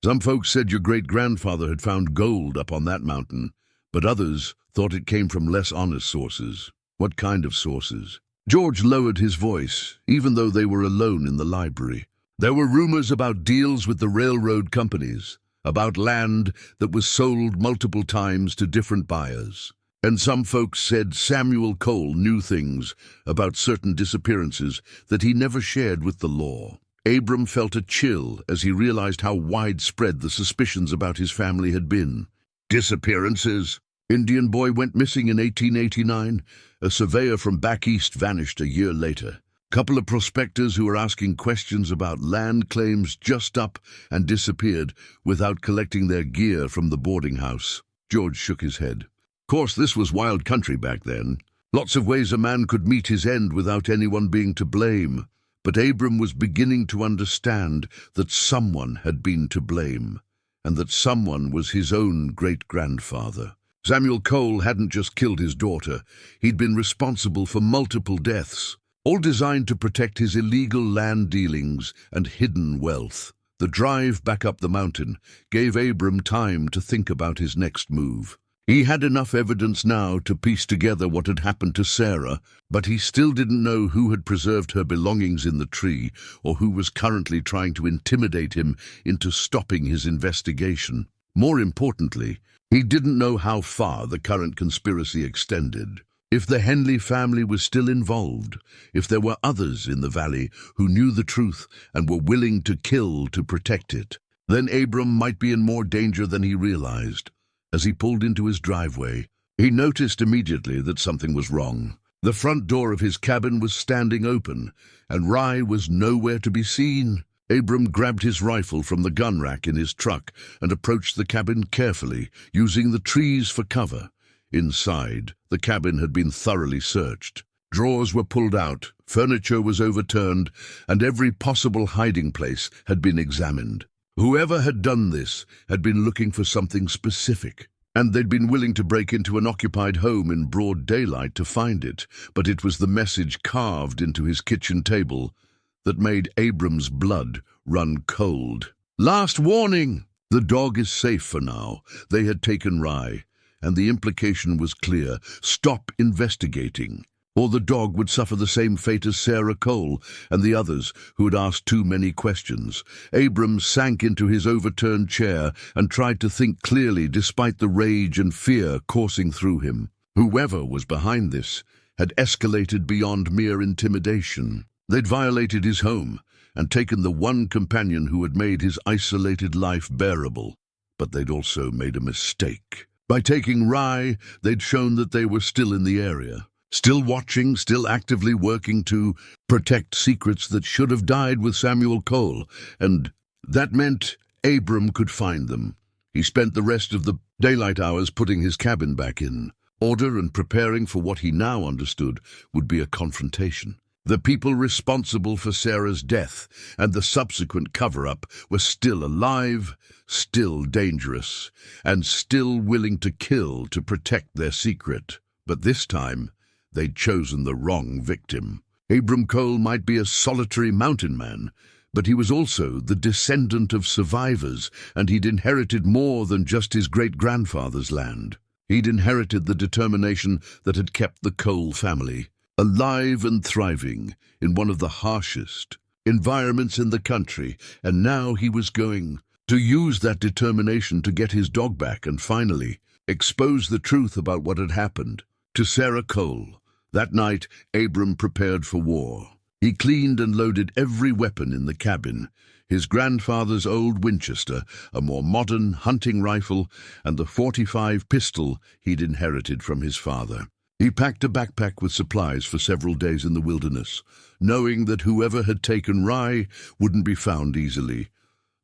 Some folks said your great-grandfather had found gold up on that mountain, but others thought it came from less honest sources." "What kind of sources?" George lowered his voice, even though they were alone in the library. "There were rumors about deals with the railroad companies, about land that was sold multiple times to different buyers. And some folks said Samuel Cole knew things about certain disappearances that he never shared with the law." Abram felt a chill as he realized how widespread the suspicions about his family had been. "Disappearances?" "Indian boy went missing in 1889. A surveyor from back east vanished a year later. Couple of prospectors who were asking questions about land claims just up and disappeared without collecting their gear from the boarding house." George shook his head. "Of course, this was wild country back then. Lots of ways a man could meet his end without anyone being to blame. But Abram was beginning to understand that someone had been to blame, and that someone was his own great-grandfather. Samuel Cole hadn't just killed his daughter. He'd been responsible for multiple deaths, all designed to protect his illegal land dealings and hidden wealth. The drive back up the mountain gave Abram time to think about his next move. He had enough evidence now to piece together what had happened to Sarah, but he still didn't know who had preserved her belongings in the tree or who was currently trying to intimidate him into stopping his investigation. More importantly, he didn't know how far the current conspiracy extended. If the Henley family was still involved, if there were others in the valley who knew the truth and were willing to kill to protect it. Then Abram might be in more danger than he realized. As he pulled into his driveway, he noticed immediately that something was wrong. The front door of his cabin was standing open, and Rye was nowhere to be seen. Abram grabbed his rifle from the gun rack in his truck and approached the cabin carefully, using the trees for cover. Inside, the cabin had been thoroughly searched. Drawers were pulled out, furniture was overturned, and every possible hiding place had been examined. Whoever had done this had been looking for something specific, and they'd been willing to break into an occupied home in broad daylight to find it, but it was the message carved into his kitchen table that made Abram's blood run cold. Last warning! The dog is safe for now. They had taken Rye, and the implication was clear. Stop investigating, or the dog would suffer the same fate as Sarah Cole and the others who had asked too many questions. Abram sank into his overturned chair and tried to think clearly despite the rage and fear coursing through him. Whoever was behind this had escalated beyond mere intimidation. They'd violated his home and taken the one companion who had made his isolated life bearable. But they'd also made a mistake. By taking Rye, they'd shown that they were still in the area, still watching, still actively working to protect secrets that should have died with Samuel Cole, and that meant Abram could find them. He spent the rest of the daylight hours putting his cabin back in order and preparing for what he now understood would be a confrontation. The people responsible for Sarah's death and the subsequent cover-up were still alive, still dangerous, and still willing to kill to protect their secret. But this time, they'd chosen the wrong victim. Abram Cole might be a solitary mountain man, but he was also the descendant of survivors, and he'd inherited more than just his great-grandfather's land. He'd inherited the determination that had kept the Cole family alive and thriving in one of the harshest environments in the country, and now he was going to use that determination to get his dog back and finally expose the truth about what had happened to Sarah Cole. That night, Abram prepared for war. He cleaned and loaded every weapon in the cabin, his grandfather's old Winchester, a more modern hunting rifle, and the .45 pistol he'd inherited from his father. He packed a backpack with supplies for several days in the wilderness, knowing that whoever had taken Rye wouldn't be found easily.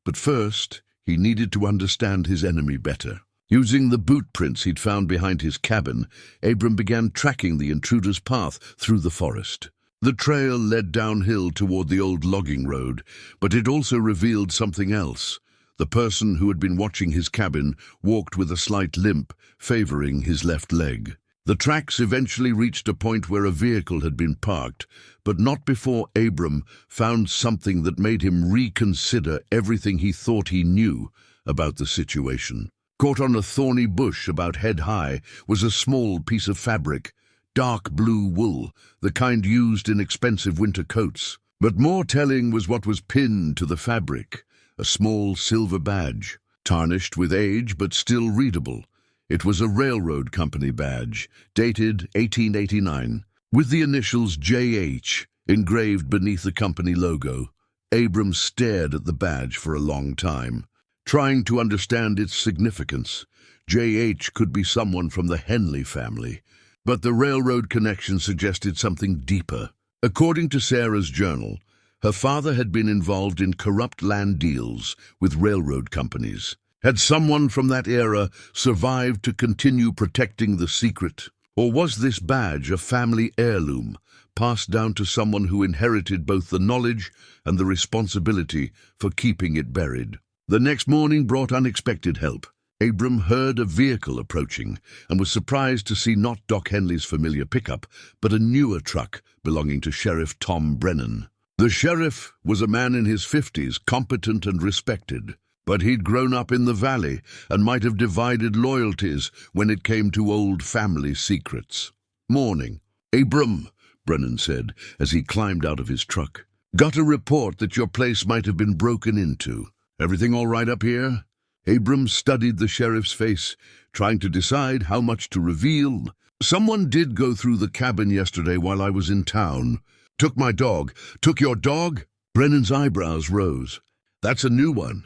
But first, he needed to understand his enemy better. Using the boot prints he'd found behind his cabin, Abram began tracking the intruder's path through the forest. The trail led downhill toward the old logging road, but it also revealed something else. The person who had been watching his cabin walked with a slight limp, favoring his left leg. The tracks eventually reached a point where a vehicle had been parked, but not before Abram found something that made him reconsider everything he thought he knew about the situation. Caught on a thorny bush about head-high was a small piece of fabric, dark blue wool, the kind used in expensive winter coats. But more telling was what was pinned to the fabric, a small silver badge, tarnished with age but still readable. It was a railroad company badge, dated 1889, with the initials J.H. engraved beneath the company logo. Abram stared at the badge for a long time, trying to understand its significance. J.H. could be someone from the Henley family, but the railroad connection suggested something deeper. According to Sarah's journal, her father had been involved in corrupt land deals with railroad companies. Had someone from that era survived to continue protecting the secret? Or was this badge a family heirloom, passed down to someone who inherited both the knowledge and the responsibility for keeping it buried? The next morning brought unexpected help. Abram heard a vehicle approaching and was surprised to see not Doc Henley's familiar pickup, but a newer truck belonging to Sheriff Tom Brennan. The sheriff was a man in his 50s, competent and respected. But he'd grown up in the valley and might have divided loyalties when it came to old family secrets. "Morning, Abram," Brennan said as he climbed out of his truck. "Got a report that your place might have been broken into. Everything all right up here?" Abram studied the sheriff's face, trying to decide how much to reveal. "Someone did go through the cabin yesterday while I was in town. Took my dog." "Took your dog?" Brennan's eyebrows rose. "That's a new one."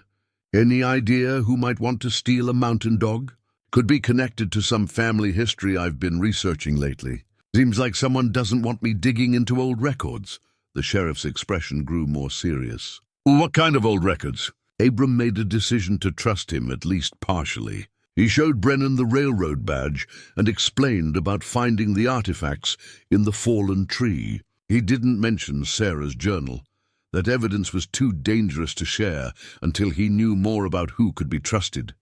Any idea who might want to steal a mountain dog? Could be connected to some family history I've been researching lately. Seems like someone doesn't want me digging into old records. The sheriff's expression grew more serious. What kind of old records? Abram made a decision to trust him, at least partially. He showed Brennan the railroad badge and explained about finding the artifacts in the fallen tree. He didn't mention Sarah's journal. That evidence was too dangerous to share until he knew more about who could be trusted.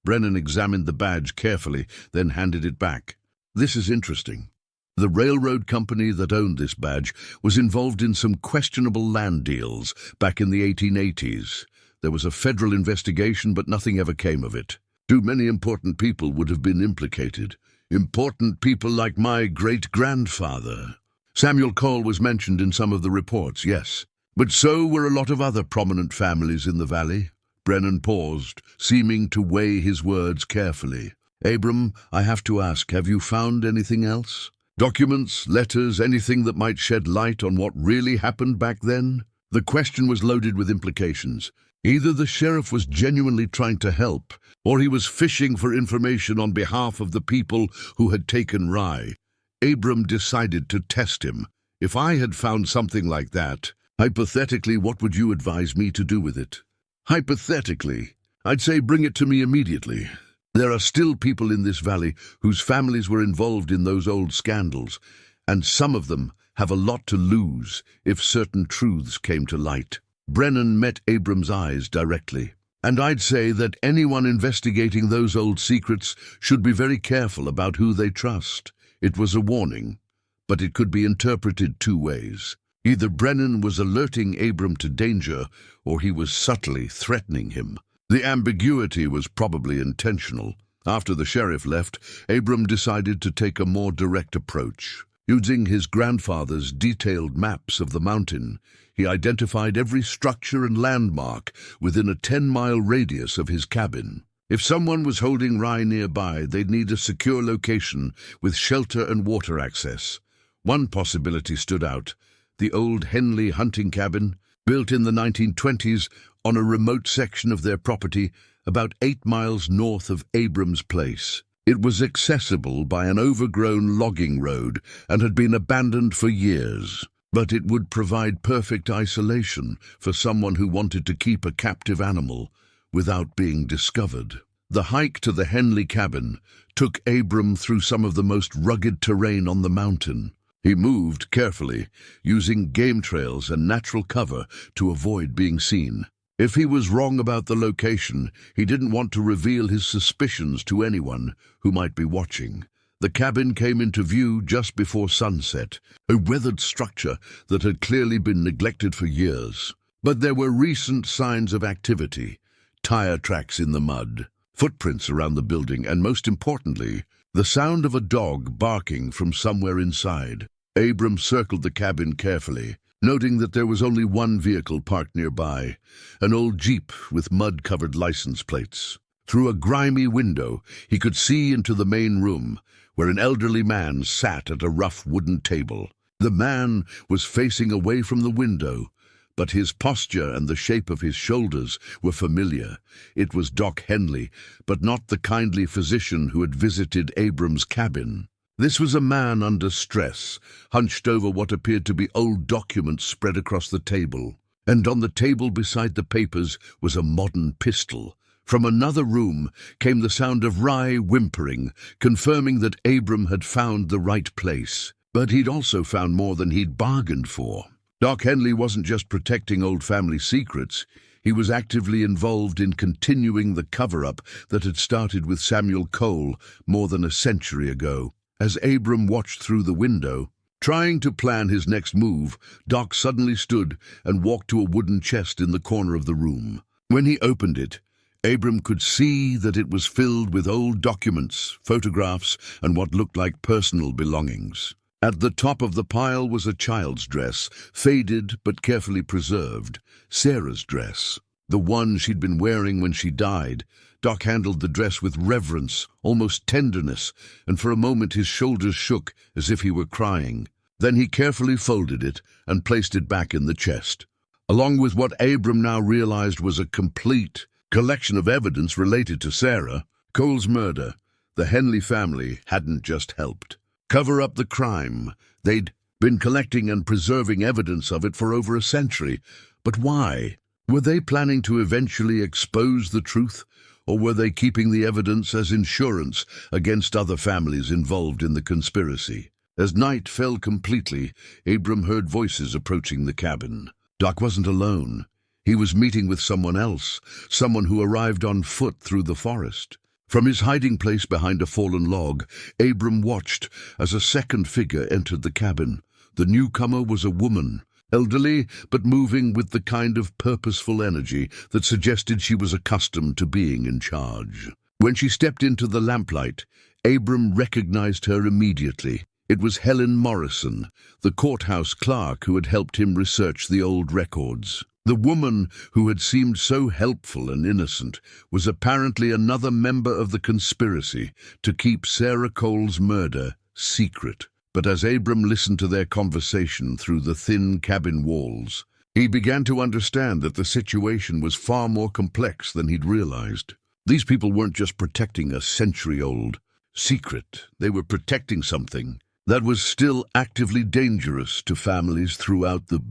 Brennan examined the badge carefully, then handed it back. This is interesting. The railroad company that owned this badge was involved in some questionable land deals back in the 1880s. There was a federal investigation, but nothing ever came of it. Too many important people would have been implicated. Important people like my great-grandfather. Samuel Cole was mentioned in some of the reports, yes. But so were a lot of other prominent families in the valley. Brennan paused, seeming to weigh his words carefully. Abram, I have to ask, have you found anything else? Documents, letters, anything that might shed light on what really happened back then? The question was loaded with implications. Either the sheriff was genuinely trying to help, or he was fishing for information on behalf of the people who had taken Rye. Abram decided to test him. If I had found something like that, hypothetically, what would you advise me to do with it? Hypothetically, I'd say bring it to me immediately. There are still people in this valley whose families were involved in those old scandals, and some of them have a lot to lose if certain truths came to light. Brennan met Abram's eyes directly. And I'd say that anyone investigating those old secrets should be very careful about who they trust. It was a warning, but it could be interpreted two ways. Either Brennan was alerting Abram to danger, or he was subtly threatening him. The ambiguity was probably intentional. After the sheriff left, Abram decided to take a more direct approach. Using his grandfather's detailed maps of the mountain, he identified every structure and landmark within a 10-mile radius of his cabin. If someone was holding Rye nearby, they'd need a secure location with shelter and water access. One possibility stood out: the old Henley hunting cabin, built in the 1920s on a remote section of their property about 8 miles north of Abram's place. It was accessible by an overgrown logging road and had been abandoned for years, but it would provide perfect isolation for someone who wanted to keep a captive animal without being discovered. The hike to the Henley cabin took Abram through some of the most rugged terrain on the mountain. He moved carefully, using game trails and natural cover to avoid being seen. If he was wrong about the location, he didn't want to reveal his suspicions to anyone who might be watching. The cabin came into view just before sunset, a weathered structure that had clearly been neglected for years. But there were recent signs of activity: tire tracks in the mud, footprints around the building, and most importantly, the sound of a dog barking from somewhere inside. Abram circled the cabin carefully, noting that there was only one vehicle parked nearby, an old Jeep with mud-covered license plates. Through a grimy window, he could see into the main room, where an elderly man sat at a rough wooden table. The man was facing away from the window, but his posture and the shape of his shoulders were familiar. It was Doc Henley, but not the kindly physician who had visited Abram's cabin. This was a man under stress, hunched over what appeared to be old documents spread across the table. And on the table beside the papers was a modern pistol. From another room came the sound of Rye whimpering, confirming that Abram had found the right place. But he'd also found more than he'd bargained for. Doc Henley wasn't just protecting old family secrets. He was actively involved in continuing the cover-up that had started with Samuel Cole more than a century ago. As Abram watched through the window, trying to plan his next move, Doc suddenly stood and walked to a wooden chest in the corner of the room. When he opened it, Abram could see that it was filled with old documents, photographs, and what looked like personal belongings. At the top of the pile was a child's dress, faded but carefully preserved, Sarah's dress, the one she'd been wearing when she died. Doc handled the dress with reverence, almost tenderness, and for a moment his shoulders shook as if he were crying. Then he carefully folded it and placed it back in the chest. Along with what Abram now realized was a complete, collection of evidence related to Sarah Cole's murder. The Henley family hadn't just helped cover up the crime. They'd been collecting and preserving evidence of it for over a century. But why? Were they planning to eventually expose the truth, or were they keeping the evidence as insurance against other families involved in the conspiracy? As night fell completely, Abram heard voices approaching the cabin. Doc wasn't alone. He was meeting with someone else, someone who arrived on foot through the forest. From his hiding place behind a fallen log, Abram watched as a second figure entered the cabin. The newcomer was a woman, elderly but moving with the kind of purposeful energy that suggested she was accustomed to being in charge. When she stepped into the lamplight, Abram recognized her immediately. It was Helen Morrison, the courthouse clerk who had helped him research the old records. The woman who had seemed so helpful and innocent was apparently another member of the conspiracy to keep Sarah Cole's murder secret. But as Abram listened to their conversation through the thin cabin walls, he began to understand that the situation was far more complex than he'd realized. These people weren't just protecting a century-old secret. They were protecting something that was still actively dangerous to families throughout the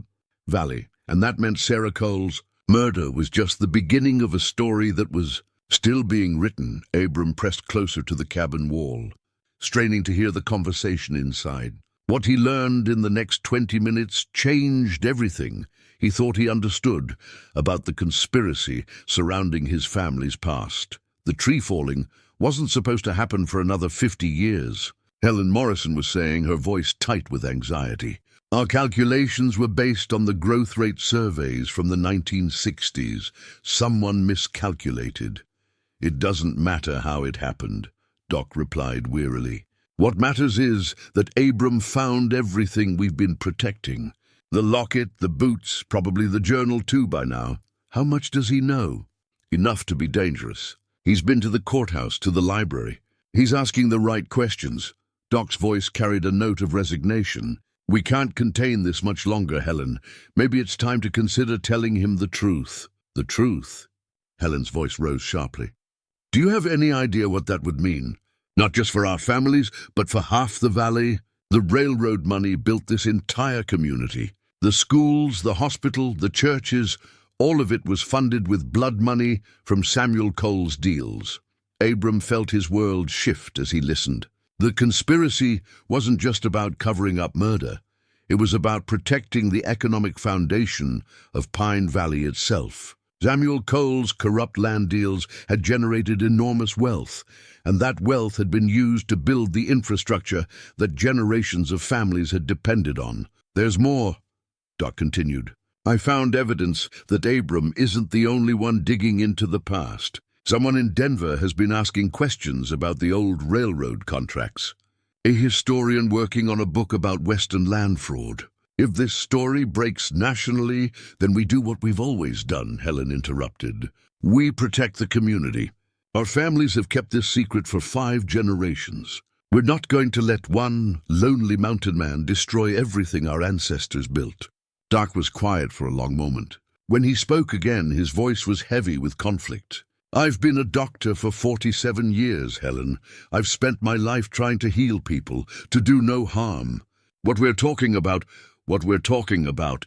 valley. And that meant Sarah Cole's murder was just the beginning of a story that was still being written. Abram pressed closer to the cabin wall, straining to hear the conversation inside. What he learned in the next 20 minutes changed everything he thought he understood about the conspiracy surrounding his family's past. The tree falling wasn't supposed to happen for another 50 years. Helen Morrison was saying, her voice tight with anxiety. Our calculations were based on the growth rate surveys from the 1960s. Someone miscalculated. It doesn't matter how it happened, Doc replied wearily. What matters is that Abram found everything we've been protecting. The locket, the boots, probably the journal too by now. How much does he know? Enough to be dangerous. He's been to the courthouse, to the library. He's asking the right questions. Doc's voice carried a note of resignation. We can't contain this much longer, Helen. Maybe it's time to consider telling him the truth. The truth? Helen's voice rose sharply. Do you have any idea what that would mean? Not just for our families, but for half the valley? The railroad money built this entire community. The schools, the hospital, the churches, all of it was funded with blood money from Samuel Cole's deals. Abram felt his world shift as he listened. The conspiracy wasn't just about covering up murder. It was about protecting the economic foundation of Pine Valley itself. Samuel Cole's corrupt land deals had generated enormous wealth, and that wealth had been used to build the infrastructure that generations of families had depended on. There's more, Doc continued. I found evidence that Abram isn't the only one digging into the past. Someone in Denver has been asking questions about the old railroad contracts. A historian working on a book about Western land fraud. If this story breaks nationally, then we do what we've always done, Helen interrupted. We protect the community. Our families have kept this secret for 5 generations. We're not going to let one lonely mountain man destroy everything our ancestors built. Doc was quiet for a long moment. When he spoke again, his voice was heavy with conflict. I've been a doctor for 47 years, Helen. I've spent my life trying to heal people, to do no harm. What we're talking about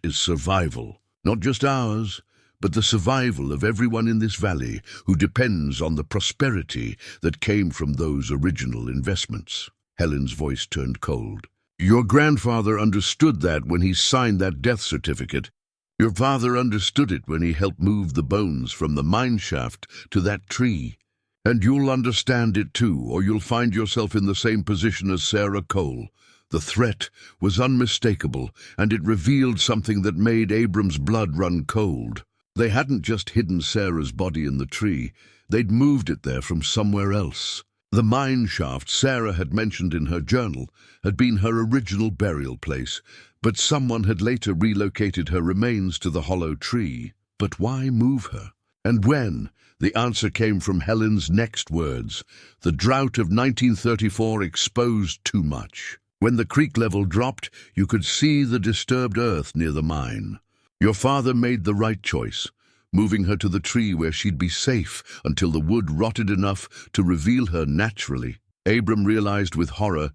is survival. Not just ours, but the survival of everyone in this valley who depends on the prosperity that came from those original investments. Helen's voice turned cold. Your grandfather understood that when he signed that death certificate. Your father understood it when he helped move the bones from the mine shaft to that tree. And you'll understand it too, or you'll find yourself in the same position as Sarah Cole. The threat was unmistakable, and it revealed something that made Abram's blood run cold. They hadn't just hidden Sarah's body in the tree, they'd moved it there from somewhere else. The mine shaft Sarah had mentioned in her journal had been her original burial place, but someone had later relocated her remains to the hollow tree. But why move her? And when? The answer came from Helen's next words. The drought of 1934 exposed too much. When the creek level dropped, you could see the disturbed earth near the mine. Your father made the right choice. moving her to the tree where she'd be safe until the wood rotted enough to reveal her naturally. Abram realized with horror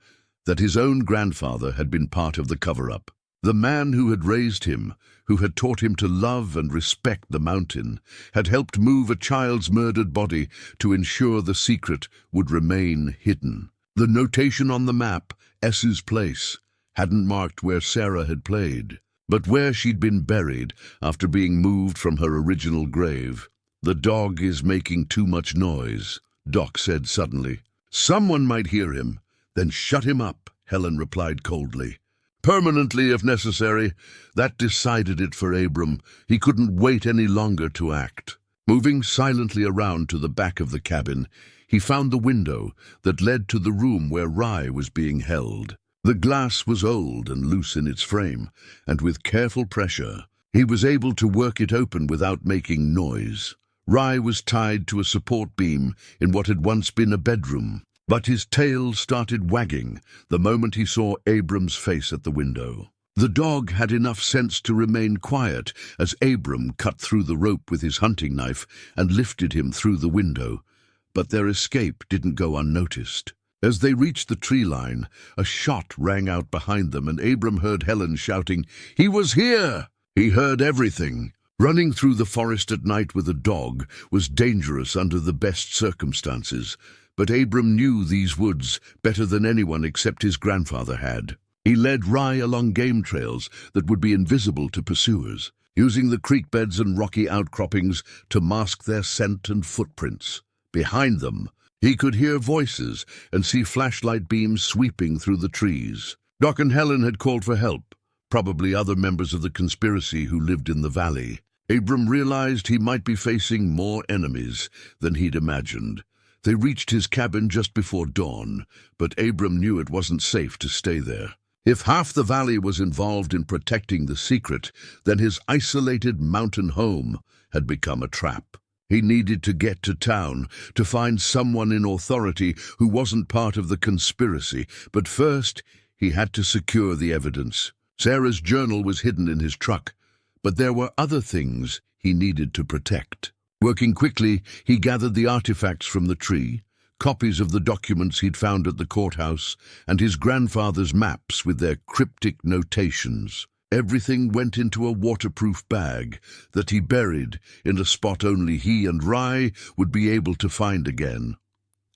that his own grandfather had been part of the cover-up. The man who had raised him, who had taught him to love and respect the mountain, had helped move a child's murdered body to ensure the secret would remain hidden. The notation on the map, S's place, hadn't marked where Sarah had played, but where she'd been buried after being moved from her original grave. "The dog is making too much noise," Doc said suddenly. "Someone might hear him." "Then shut him up," Helen replied coldly. "Permanently, if necessary." That decided it for Abram. He couldn't wait any longer to act. Moving silently around to the back of the cabin, he found the window that led to the room where Rye was being held. The glass was old and loose in its frame, and with careful pressure, he was able to work it open without making noise. Rye was tied to a support beam in what had once been a bedroom, but his tail started wagging the moment he saw Abram's face at the window. The dog had enough sense to remain quiet as Abram cut through the rope with his hunting knife and lifted him through the window, but their escape didn't go unnoticed. As they reached the tree line, a shot rang out behind them, and Abram heard Helen shouting, "He was here!" He heard everything. Running through the forest at night with a dog was dangerous under the best circumstances, but Abram knew these woods better than anyone except his grandfather had. He led Rye along game trails that would be invisible to pursuers, using the creek beds and rocky outcroppings to mask their scent and footprints. Behind them, he could hear voices and see flashlight beams sweeping through the trees. Doc and Helen had called for help, probably other members of the conspiracy who lived in the valley. Abram realized he might be facing more enemies than he'd imagined. They reached his cabin just before dawn, but Abram knew it wasn't safe to stay there. If half the valley was involved in protecting the secret, then his isolated mountain home had become a trap. He needed to get to town, to find someone in authority who wasn't part of the conspiracy, but first he had to secure the evidence. Sarah's journal was hidden in his truck, but there were other things he needed to protect. Working quickly, he gathered the artifacts from the tree, copies of the documents he'd found at the courthouse, and his grandfather's maps with their cryptic notations. Everything went into a waterproof bag that he buried in a spot only he and Rye would be able to find again.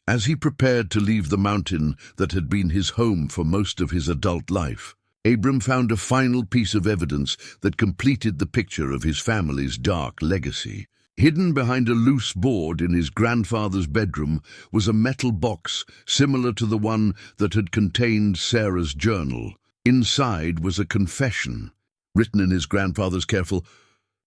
As he prepared to leave the mountain that had been his home for most of his adult life, Abram found a final piece of evidence that completed the picture of his family's dark legacy. Hidden behind a loose board in his grandfather's bedroom was a metal box similar to the one that had contained Sarah's journal. Inside was a confession, written in his grandfather's careful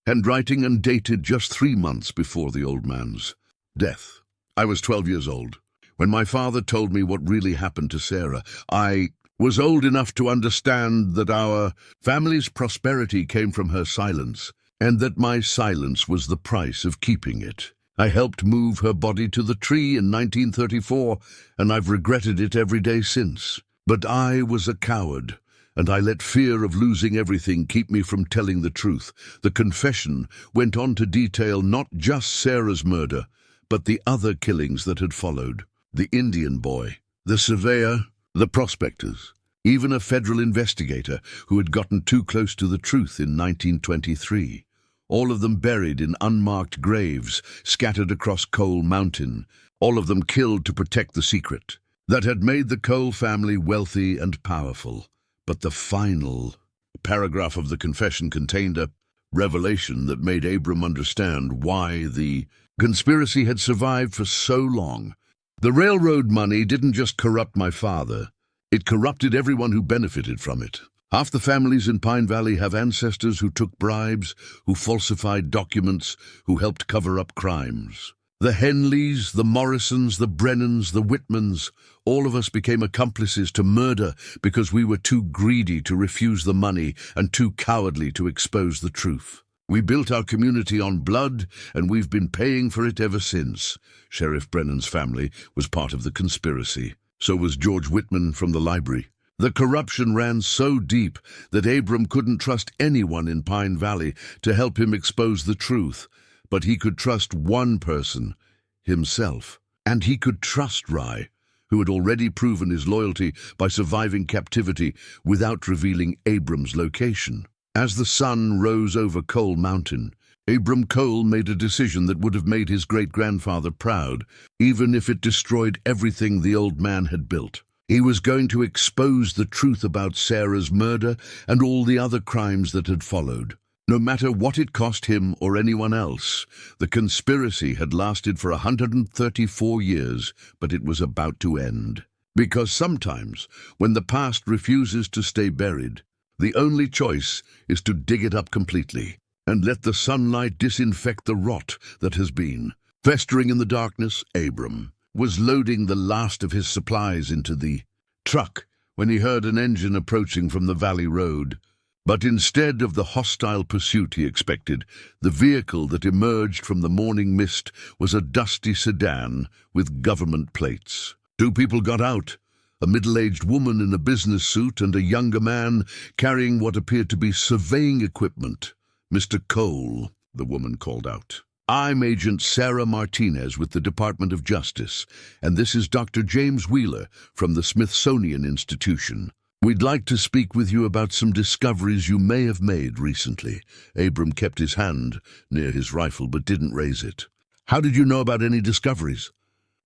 handwriting and dated just 3 months before the old man's death. "I was 12 years old when my father told me what really happened to Sarah. I was old enough to understand that our family's prosperity came from her silence, and that my silence was the price of keeping it. I helped move her body to the tree in 1934, and I've regretted it every day since. But I was a coward, and I let fear of losing everything keep me from telling the truth." The confession went on to detail not just Sarah's murder, but the other killings that had followed. The Indian boy, the surveyor, the prospectors, even a federal investigator who had gotten too close to the truth in 1923. All of them buried in unmarked graves scattered across Cole Mountain, all of them killed to protect the secret that had made the Cole family wealthy and powerful. But the final paragraph of the confession contained a revelation that made Abram understand why the conspiracy had survived for so long. "The railroad money didn't just corrupt my father, it corrupted everyone who benefited from it. Half the families in Pine Valley have ancestors who took bribes, who falsified documents, who helped cover up crimes. The Henleys, the Morrisons, the Brennans, the Whitmans, all of us became accomplices to murder because we were too greedy to refuse the money and too cowardly to expose the truth. We built our community on blood, and we've been paying for it ever since." Sheriff Brennan's family was part of the conspiracy. So was George Whitman from the library. The corruption ran so deep that Abram couldn't trust anyone in Pine Valley to help him expose the truth. But he could trust one person, himself. And he could trust Rai, who had already proven his loyalty by surviving captivity without revealing Abram's location. As the sun rose over Cole Mountain, Abram Cole made a decision that would have made his great-grandfather proud, even if it destroyed everything the old man had built. He was going to expose the truth about Sarah's murder and all the other crimes that had followed. No matter what it cost him or anyone else, the conspiracy had lasted for 134 years, but it was about to end. Because sometimes, when the past refuses to stay buried, the only choice is to dig it up completely and let the sunlight disinfect the rot that has been. Festering in the darkness, Abram was loading the last of his supplies into the truck when he heard an engine approaching from the valley road. But instead of the hostile pursuit he expected, the vehicle that emerged from the morning mist was a dusty sedan with government plates. Two people got out, a middle-aged woman in a business suit and a younger man carrying what appeared to be surveying equipment. "Mr. Cole," the woman called out. "I'm Agent Sarah Martinez with the Department of Justice, and this is Dr. James Wheeler from the Smithsonian Institution. We'd like to speak with you about some discoveries you may have made recently." Abram kept his hand near his rifle but didn't raise it. "How did you know about any discoveries?"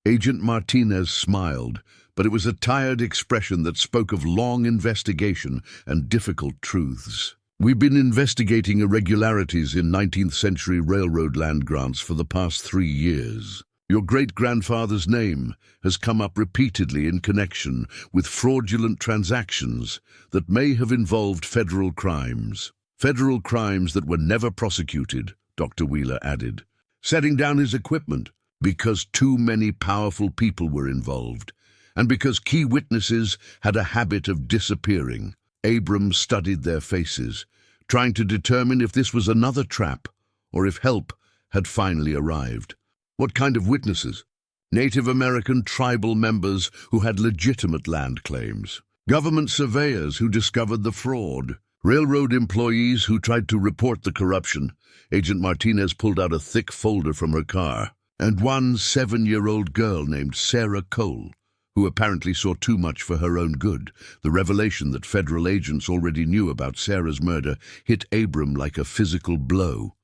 Agent Martinez smiled, but it was a tired expression that spoke of long investigation and difficult truths. "We've been investigating irregularities in 19th century railroad land grants for the past 3 years. Your great-grandfather's name has come up repeatedly in connection with fraudulent transactions that may have involved federal crimes. Federal crimes that were never prosecuted," Dr. Wheeler added, setting down his equipment, "because too many powerful people were involved, and because key witnesses had a habit of disappearing." Abram studied their faces, trying to determine if this was another trap or if help had finally arrived. "What kind of witnesses?" "Native American tribal members who had legitimate land claims, government surveyors who discovered the fraud, railroad employees who tried to report the corruption." Agent Martinez pulled out a thick folder from her car. "And one 7-year-old girl named Sarah Cole, who apparently saw too much for her own good." The revelation that federal agents already knew about Sarah's murder hit Abram like a physical blow.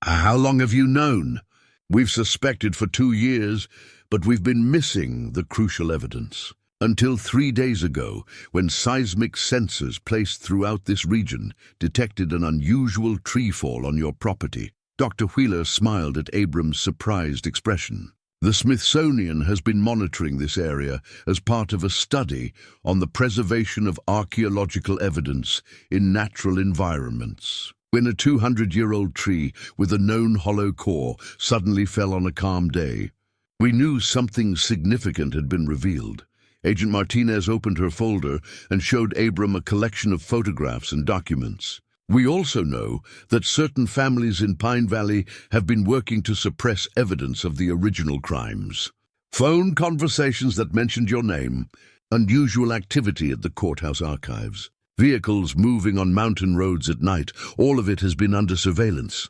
"How long have you known?" "We've suspected for 2 years, but we've been missing the crucial evidence. Until 3 days ago, when seismic sensors placed throughout this region detected an unusual tree fall on your property." Dr. Wheeler smiled at Abram's surprised expression. "The Smithsonian has been monitoring this area as part of a study on the preservation of archaeological evidence in natural environments. When a 200-year-old tree with a known hollow core suddenly fell on a calm day, we knew something significant had been revealed." Agent Martinez opened her folder and showed Abram a collection of photographs and documents. "We also know that certain families in Pine Valley have been working to suppress evidence of the original crimes. Phone conversations that mentioned your name, unusual activity at the courthouse archives, vehicles moving on mountain roads at night, all of it has been under surveillance."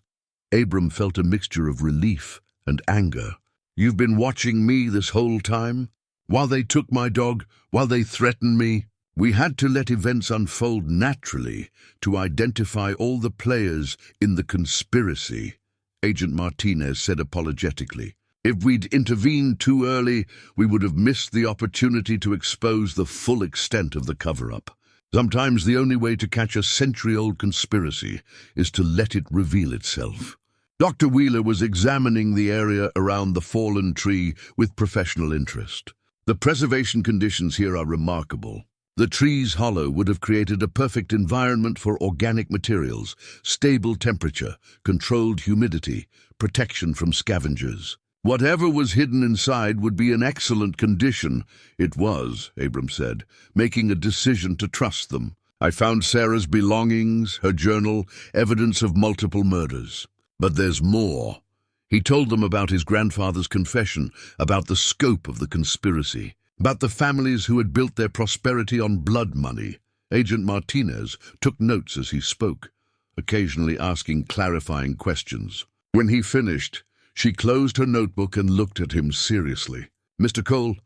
Abram felt a mixture of relief and anger. "You've been watching me this whole time? While they took my dog, while they threatened me? We had to let events unfold naturally to identify all the players in the conspiracy," Agent Martinez said apologetically. "If we'd intervened too early, we would have missed the opportunity to expose the full extent of the cover-up. Sometimes the only way to catch a century-old conspiracy is to let it reveal itself." Dr. Wheeler was examining the area around the fallen tree with professional interest. "The preservation conditions here are remarkable. The tree's hollow would have created a perfect environment for organic materials, stable temperature, controlled humidity, protection from scavengers. Whatever was hidden inside would be in excellent condition." "It was," Abram said, making a decision to trust them. "I found Sarah's belongings, her journal, evidence of multiple murders. But there's more." He told them about his grandfather's confession, about the scope of the conspiracy, about the families who had built their prosperity on blood money. Agent Martinez took notes as he spoke, occasionally asking clarifying questions. When he finished, she closed her notebook and looked at him seriously. "Mr. Cole,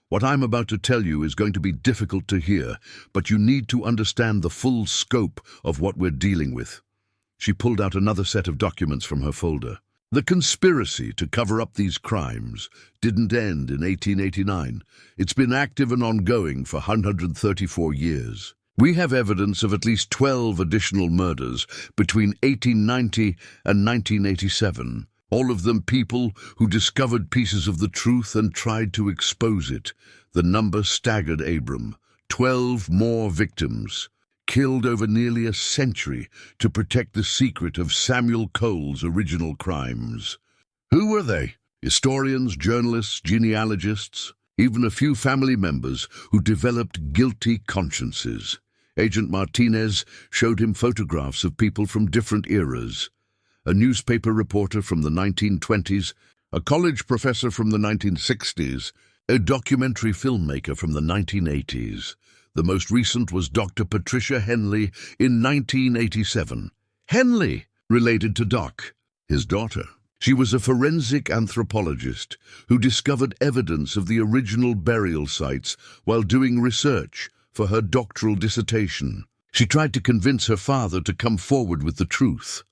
what I'm about to tell you is going to be difficult to hear, but you need to understand the full scope of what we're dealing with." She pulled out another set of documents from her folder. The conspiracy to cover up these crimes didn't end in 1889. It's been active and ongoing for 134 years. We have evidence of at least 12 additional murders between 1890 and 1987, all of them people who discovered pieces of the truth and tried to expose it. The number staggered Abram. 12 more victims, killed over nearly a century to protect the secret of Samuel Cole's original crimes. Who were they? Historians, journalists, genealogists, even a few family members who developed guilty consciences. Agent Martinez showed him photographs of people from different eras. A newspaper reporter from the 1920s, a college professor from the 1960s, a documentary filmmaker from the 1980s. The most recent was Dr. Patricia Henley in 1987. Henley, related to Doc, his daughter. She was a forensic anthropologist who discovered evidence of the original burial sites while doing research for her doctoral dissertation. She tried to convince her father to come forward with the truth.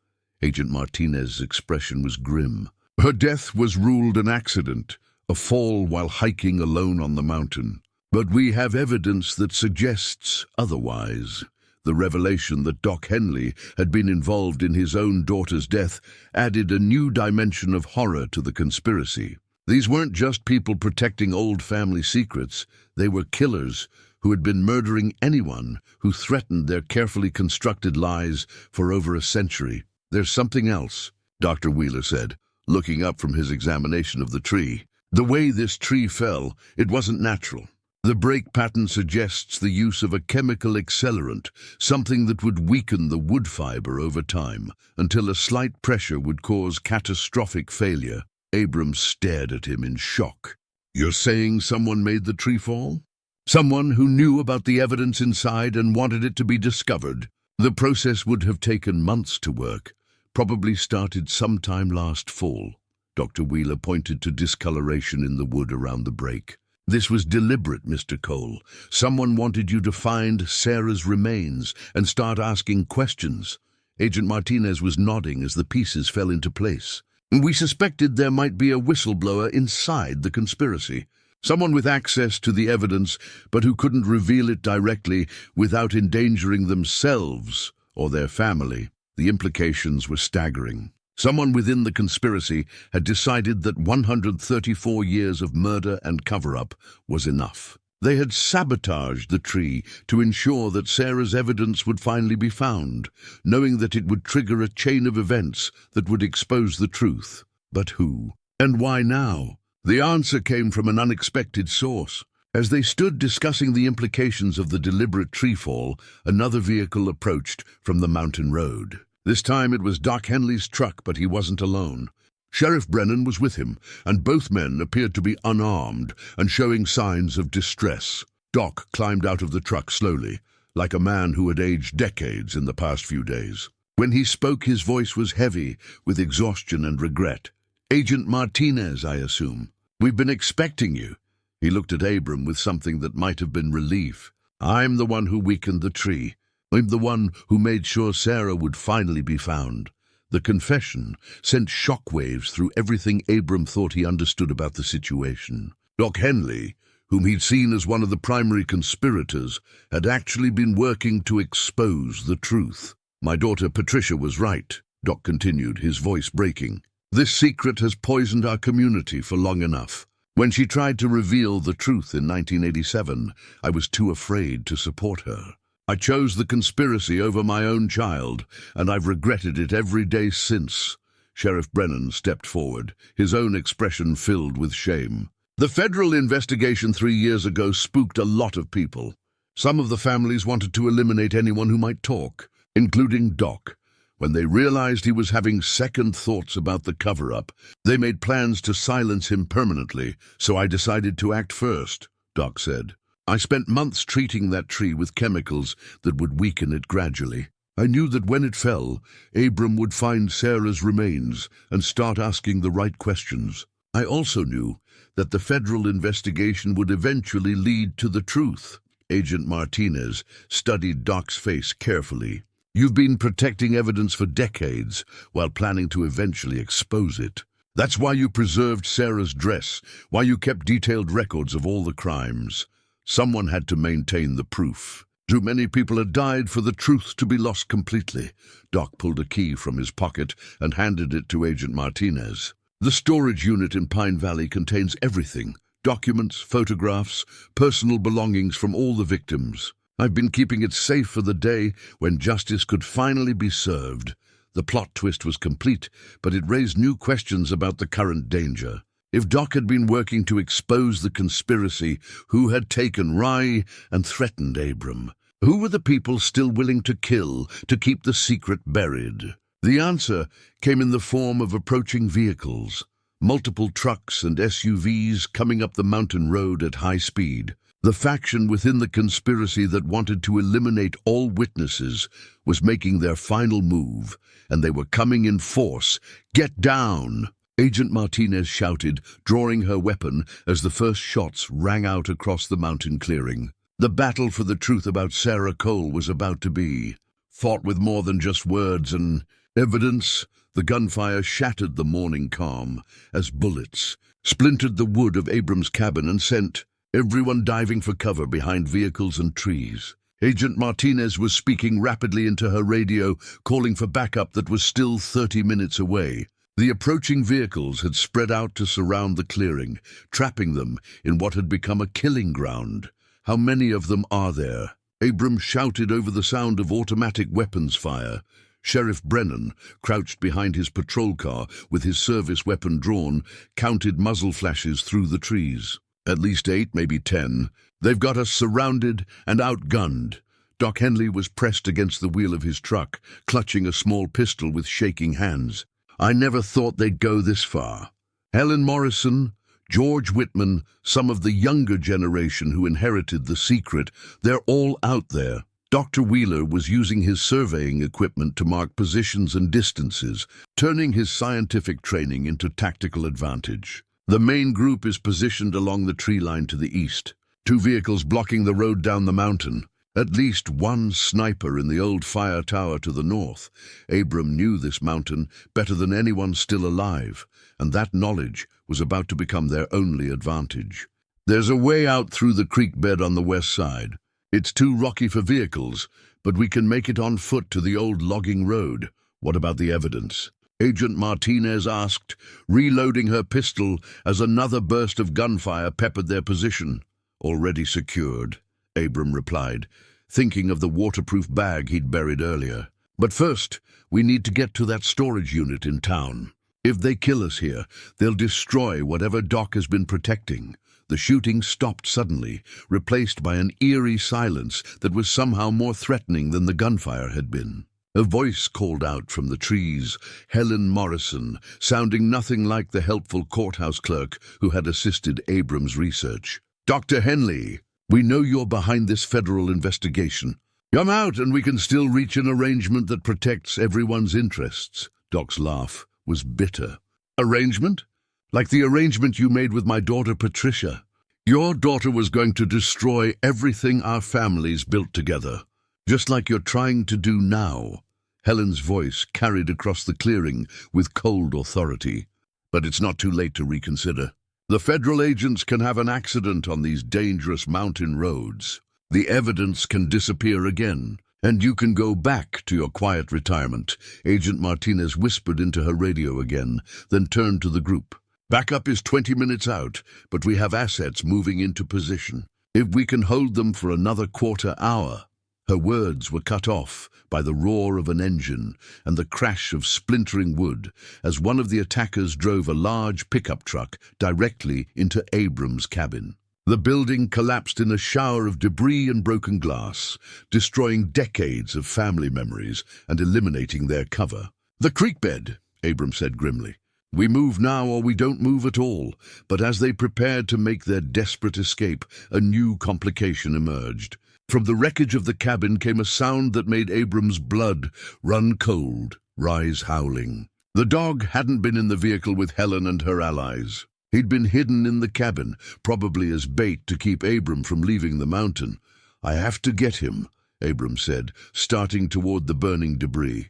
Agent Martinez's expression was grim. Her death was ruled an accident, a fall while hiking alone on the mountain. But we have evidence that suggests otherwise. The revelation that Doc Henley had been involved in his own daughter's death added a new dimension of horror to the conspiracy. These weren't just people protecting old family secrets. They were killers who had been murdering anyone who threatened their carefully constructed lies for over a century. "There's something else," Dr. Wheeler said, looking up from his examination of the tree. "The way this tree fell, it wasn't natural. The break pattern suggests the use of a chemical accelerant, something that would weaken the wood fiber over time, until a slight pressure would cause catastrophic failure." Abram stared at him in shock. "You're saying someone made the tree fall? Someone who knew about the evidence inside and wanted it to be discovered? The process would have taken months to work, probably started sometime last fall." Dr. Wheeler pointed to discoloration in the wood around the break. "This was deliberate, Mr. Cole. Someone wanted you to find Sarah's remains and start asking questions." Agent Martinez was nodding as the pieces fell into place. "We suspected there might be a whistleblower inside the conspiracy. Someone with access to the evidence, but who couldn't reveal it directly without endangering themselves or their family." The implications were staggering. Someone within the conspiracy had decided that 134 years of murder and cover-up was enough. They had sabotaged the tree to ensure that Sarah's evidence would finally be found, knowing that it would trigger a chain of events that would expose the truth. But who? And why now? The answer came from an unexpected source. As they stood discussing the implications of the deliberate tree fall, another vehicle approached from the mountain road. This time it was Doc Henley's truck, but he wasn't alone. Sheriff Brennan was with him, and both men appeared to be unarmed and showing signs of distress. Doc climbed out of the truck slowly, like a man who had aged decades in the past few days. When he spoke, his voice was heavy with exhaustion and regret. "Agent Martinez, I assume. We've been expecting you." He looked at Abram with something that might have been relief. "I'm the one who weakened the tree. I'm the one who made sure Sarah would finally be found." The confession sent shockwaves through everything Abram thought he understood about the situation. Doc Henley, whom he'd seen as one of the primary conspirators, had actually been working to expose the truth. "My daughter Patricia was right," Doc continued, his voice breaking. "This secret has poisoned our community for long enough. When she tried to reveal the truth in 1987, I was too afraid to support her. I chose the conspiracy over my own child, and I've regretted it every day since." Sheriff Brennan stepped forward, his own expression filled with shame. "The federal investigation 3 years ago spooked a lot of people. Some of the families wanted to eliminate anyone who might talk, including Doc. When they realized he was having second thoughts about the cover-up, they made plans to silence him permanently, so I decided to act first," Doc said. "I spent months treating that tree with chemicals that would weaken it gradually. I knew that when it fell, Abram would find Sarah's remains and start asking the right questions. I also knew that the federal investigation would eventually lead to the truth. Agent Martinez studied Doc's face carefully. You've been protecting evidence for decades while planning to eventually expose it. That's why you preserved Sarah's dress, why you kept detailed records of all the crimes. Someone had to maintain the proof. Too many people had died for the truth to be lost completely. Doc pulled a key from his pocket and handed it to Agent Martinez. The storage unit in Pine Valley contains everything. Documents, photographs, personal belongings from all the victims. I've been keeping it safe for the day when justice could finally be served. The plot twist was complete, but it raised new questions about the current danger. If Doc had been working to expose the conspiracy, who had taken Rye and threatened Abram? Who were the people still willing to kill to keep the secret buried? The answer came in the form of approaching vehicles. Multiple trucks and SUVs coming up the mountain road at high speed. The faction within the conspiracy that wanted to eliminate all witnesses was making their final move, and they were coming in force. Get down! Agent Martinez shouted, drawing her weapon as the first shots rang out across the mountain clearing. The battle for the truth about Sarah Cole was about to be fought with more than just words and evidence. The gunfire shattered the morning calm as bullets splintered the wood of Abram's cabin and sent everyone diving for cover behind vehicles and trees. Agent Martinez was speaking rapidly into her radio, calling for backup that was still 30 minutes away. The approaching vehicles had spread out to surround the clearing, trapping them in what had become a killing ground. How many of them are there? Abram shouted over the sound of automatic weapons fire. Sheriff Brennan, crouched behind his patrol car with his service weapon drawn, counted muzzle flashes through the trees. At least 8, maybe 10. They've got us surrounded and outgunned. Doc Henley was pressed against the wheel of his truck, clutching a small pistol with shaking hands. I never thought they'd go this far. Helen Morrison, George Whitman, some of the younger generation who inherited the secret, they're all out there. Dr. Wheeler was using his surveying equipment to mark positions and distances, turning his scientific training into tactical advantage. The main group is positioned along the tree line to the east, 2 vehicles blocking the road down the mountain. At least 1 sniper in the old fire tower to the north. Abram knew this mountain better than anyone still alive, and that knowledge was about to become their only advantage. There's a way out through the creek bed on the west side. It's too rocky for vehicles, but we can make it on foot to the old logging road. What about the evidence? Agent Martinez asked, reloading her pistol as another burst of gunfire peppered their position. Already secured, Abram replied, thinking of the waterproof bag he'd buried earlier. But first, we need to get to that storage unit in town. If they kill us here, they'll destroy whatever Doc has been protecting. The shooting stopped suddenly, replaced by an eerie silence that was somehow more threatening than the gunfire had been. A voice called out from the trees, Helen Morrison, sounding nothing like the helpful courthouse clerk who had assisted Abram's research. Dr. Henley, we know you're behind this federal investigation. Come out and we can still reach an arrangement that protects everyone's interests. Doc's laugh was bitter. Arrangement? Like the arrangement you made with my daughter Patricia. Your daughter was going to destroy everything our families built together, just like you're trying to do now. Helen's voice carried across the clearing with cold authority. But it's not too late to reconsider. The federal agents can have an accident on these dangerous mountain roads. The evidence can disappear again, and you can go back to your quiet retirement. Agent Martinez whispered into her radio again, then turned to the group. Backup is 20 minutes out, but we have assets moving into position. If we can hold them for another quarter hour. Her words were cut off by the roar of an engine and the crash of splintering wood as one of the attackers drove a large pickup truck directly into Abram's cabin. The building collapsed in a shower of debris and broken glass, destroying decades of family memories and eliminating their cover. The creek bed, Abram said grimly. We move now or we don't move at all. But as they prepared to make their desperate escape, a new complication emerged. From the wreckage of the cabin came a sound that made Abram's blood run cold, rise howling. The dog hadn't been in the vehicle with Helen and her allies. He'd been hidden in the cabin, probably as bait to keep Abram from leaving the mountain. "I have to get him," Abram said, starting toward the burning debris.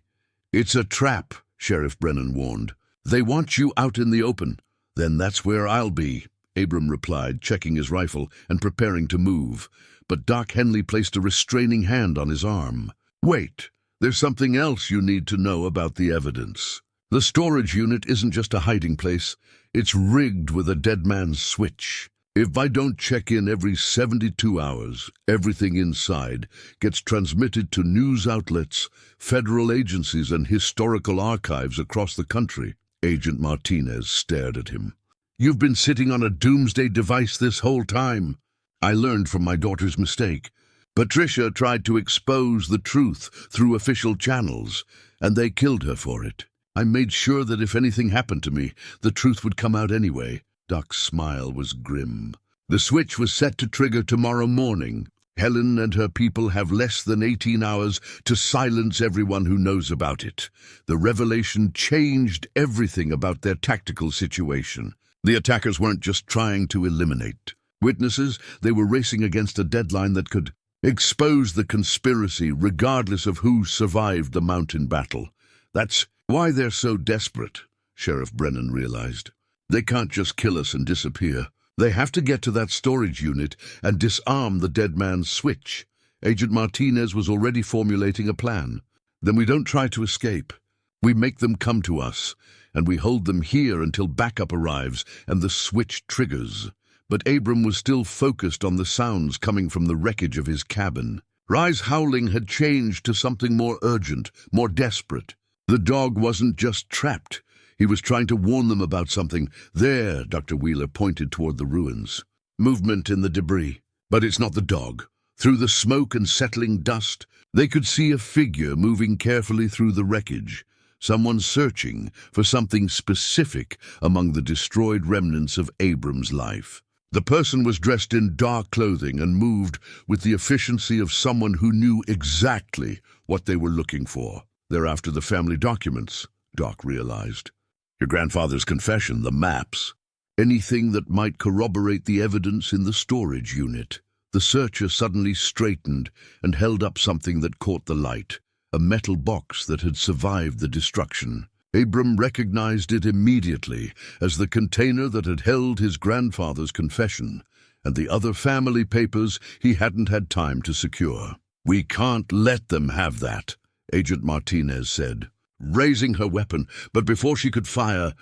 "It's a trap," Sheriff Brennan warned. "They want you out in the open." "Then that's where I'll be," Abram replied, checking his rifle and preparing to move. But Doc Henley placed a restraining hand on his arm. "Wait, there's something else you need to know about the evidence. The storage unit isn't just a hiding place. It's rigged with a dead man's switch. If I don't check in every 72 hours, everything inside gets transmitted to news outlets, federal agencies, and historical archives across the country." Agent Martinez stared at him. "You've been sitting on a doomsday device this whole time." "I learned from my daughter's mistake. Patricia tried to expose the truth through official channels, and they killed her for it. I made sure that if anything happened to me, the truth would come out anyway." Doc's smile was grim. "The switch was set to trigger tomorrow morning. Helen and her people have less than 18 hours to silence everyone who knows about it. The revelation changed everything about their tactical situation. The attackers weren't just trying to eliminate witnesses, they were racing against a deadline that could expose the conspiracy regardless of who survived the mountain battle. That's why they're so desperate," Sheriff Brennan realized. "They can't just kill us and disappear. They have to get to that storage unit and disarm the dead man's switch." Agent Martinez was already formulating a plan. "Then we don't try to escape. We make them come to us, and we hold them here until backup arrives and the switch triggers." But Abram was still focused on the sounds coming from the wreckage of his cabin. Rise howling had changed to something more urgent, more desperate. The dog wasn't just trapped. He was trying to warn them about something. "There," Dr. Wheeler pointed toward the ruins. "Movement in the debris. But it's not the dog." Through the smoke and settling dust, they could see a figure moving carefully through the wreckage. Someone searching for something specific among the destroyed remnants of Abram's life. The person was dressed in dark clothing and moved with the efficiency of someone who knew exactly what they were looking for. "They're after the family documents," Doc realized. "Your grandfather's confession, the maps. Anything that might corroborate the evidence in the storage unit." The searcher suddenly straightened and held up something that caught the light, a metal box that had survived the destruction. Abram recognized it immediately as the container that had held his grandfather's confession and the other family papers he hadn't had time to secure. "We can't let them have that," Agent Martinez said, raising her weapon, but before she could fire,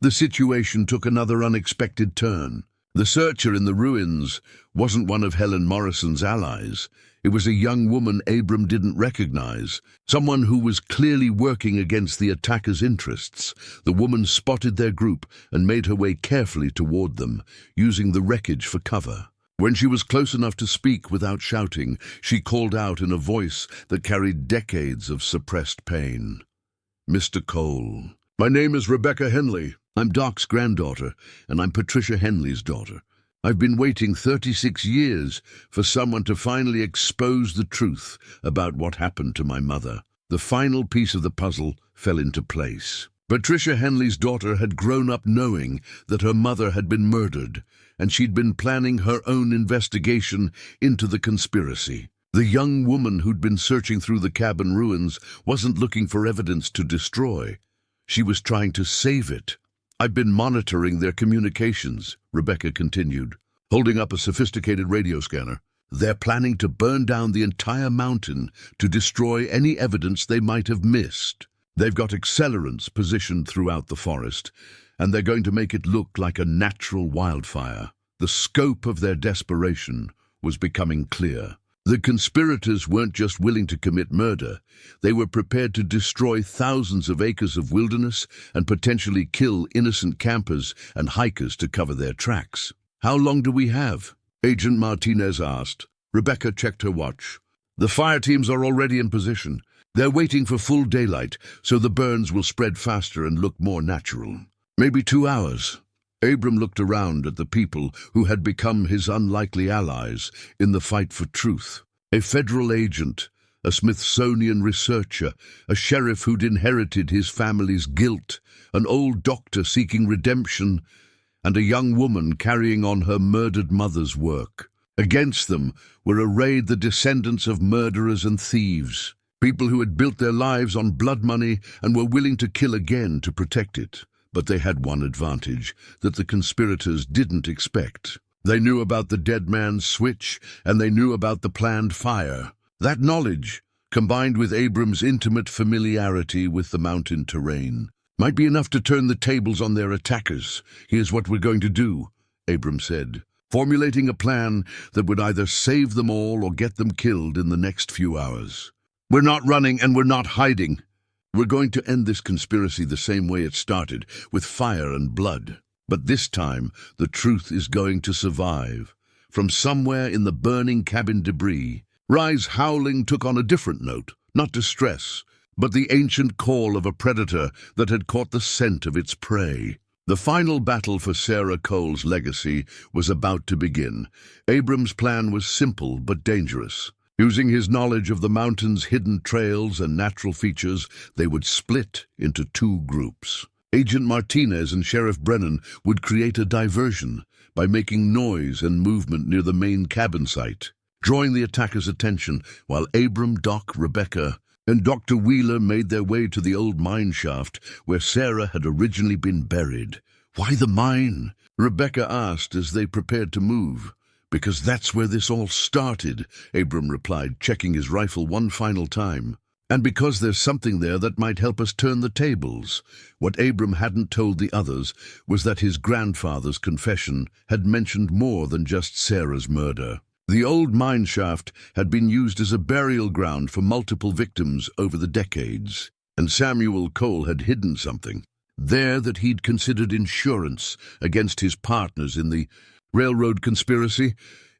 the situation took another unexpected turn. The searcher in the ruins wasn't one of Helen Morrison's allies. It was a young woman Abram didn't recognize, someone who was clearly working against the attackers' interests. The woman spotted their group and made her way carefully toward them, using the wreckage for cover. When she was close enough to speak without shouting, she called out in a voice that carried decades of suppressed pain. "Mr. Cole, my name is Rebecca Henley. I'm Doc's granddaughter, and I'm Patricia Henley's daughter. I've been waiting 36 years for someone to finally expose the truth about what happened to my mother." The final piece of the puzzle fell into place. Patricia Henley's daughter had grown up knowing that her mother had been murdered, and she'd been planning her own investigation into the conspiracy. The young woman who'd been searching through the cabin ruins wasn't looking for evidence to destroy. She was trying to save it. "I've been monitoring their communications," Rebecca continued, holding up a sophisticated radio scanner. "They're planning to burn down the entire mountain to destroy any evidence they might have missed. They've got accelerants positioned throughout the forest, and they're going to make it look like a natural wildfire." The scope of their desperation was becoming clear. The conspirators weren't just willing to commit murder. They were prepared to destroy thousands of acres of wilderness and potentially kill innocent campers and hikers to cover their tracks. "How long do we have?" Agent Martinez asked. Rebecca checked her watch. "The fire teams are already in position. They're waiting for full daylight, so the burns will spread faster and look more natural. Maybe 2 hours." Abram looked around at the people who had become his unlikely allies in the fight for truth. A federal agent, a Smithsonian researcher, a sheriff who'd inherited his family's guilt, an old doctor seeking redemption, and a young woman carrying on her murdered mother's work. Against them were arrayed the descendants of murderers and thieves, people who had built their lives on blood money and were willing to kill again to protect it. But they had one advantage that the conspirators didn't expect. They knew about the dead man's switch, and they knew about the planned fire. That knowledge, combined with Abram's intimate familiarity with the mountain terrain, might be enough to turn the tables on their attackers. "Here's what we're going to do," Abram said, formulating a plan that would either save them all or get them killed in the next few hours. "We're not running and we're not hiding. We're going to end this conspiracy the same way it started, with fire and blood. But this time, the truth is going to survive." From somewhere in the burning cabin debris, Rye's howling took on a different note, not distress, but the ancient call of a predator that had caught the scent of its prey. The final battle for Sarah Cole's legacy was about to begin. Abram's plan was simple but dangerous. Using his knowledge of the mountain's hidden trails and natural features, they would split into two groups. Agent Martinez and Sheriff Brennan would create a diversion by making noise and movement near the main cabin site, drawing the attackers' attention while Abram, Doc, Rebecca, and Dr. Wheeler made their way to the old mine shaft where Sarah had originally been buried. "Why the mine?" Rebecca asked as they prepared to move. "Because that's where this all started," Abram replied, checking his rifle one final time. "And because there's something there that might help us turn the tables." What Abram hadn't told the others was that his grandfather's confession had mentioned more than just Sarah's murder. The old mine shaft had been used as a burial ground for multiple victims over the decades, and Samuel Cole had hidden something there that he'd considered insurance against his partners in the railroad conspiracy,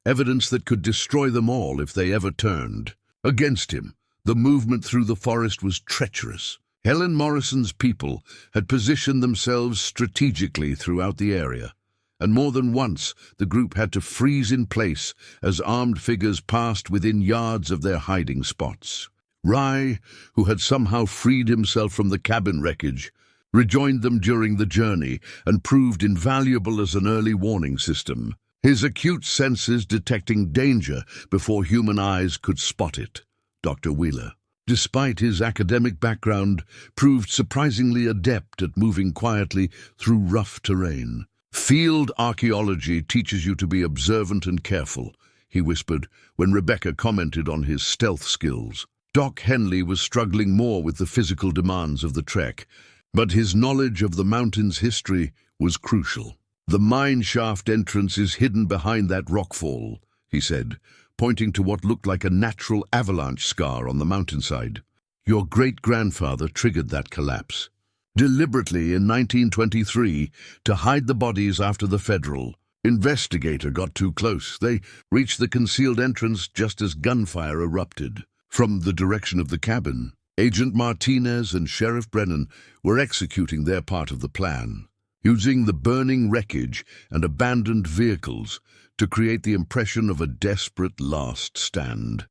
evidence that could destroy them all if they ever turned against him. The movement through the forest was treacherous. Helen Morrison's people had positioned themselves strategically throughout the area, and more than once the group had to freeze in place as armed figures passed within yards of their hiding spots. Rye, who had somehow freed himself from the cabin wreckage, rejoined them during the journey and proved invaluable as an early warning system, his acute senses detecting danger before human eyes could spot it. Dr. Wheeler, despite his academic background, proved surprisingly adept at moving quietly through rough terrain. "Field archaeology teaches you to be observant and careful," he whispered when Rebecca commented on his stealth skills. Doc Henley was struggling more with the physical demands of the trek, but his knowledge of the mountain's history was crucial. "The mine shaft entrance is hidden behind that rockfall," he said, pointing to what looked like a natural avalanche scar on the mountainside. "Your great-grandfather triggered that collapse, deliberately in 1923, to hide the bodies after the federal investigator got too close. They reached the concealed entrance just as gunfire erupted from the direction of the cabin. Agent Martinez and Sheriff Brennan were executing their part of the plan, using the burning wreckage and abandoned vehicles to create the impression of a desperate last stand.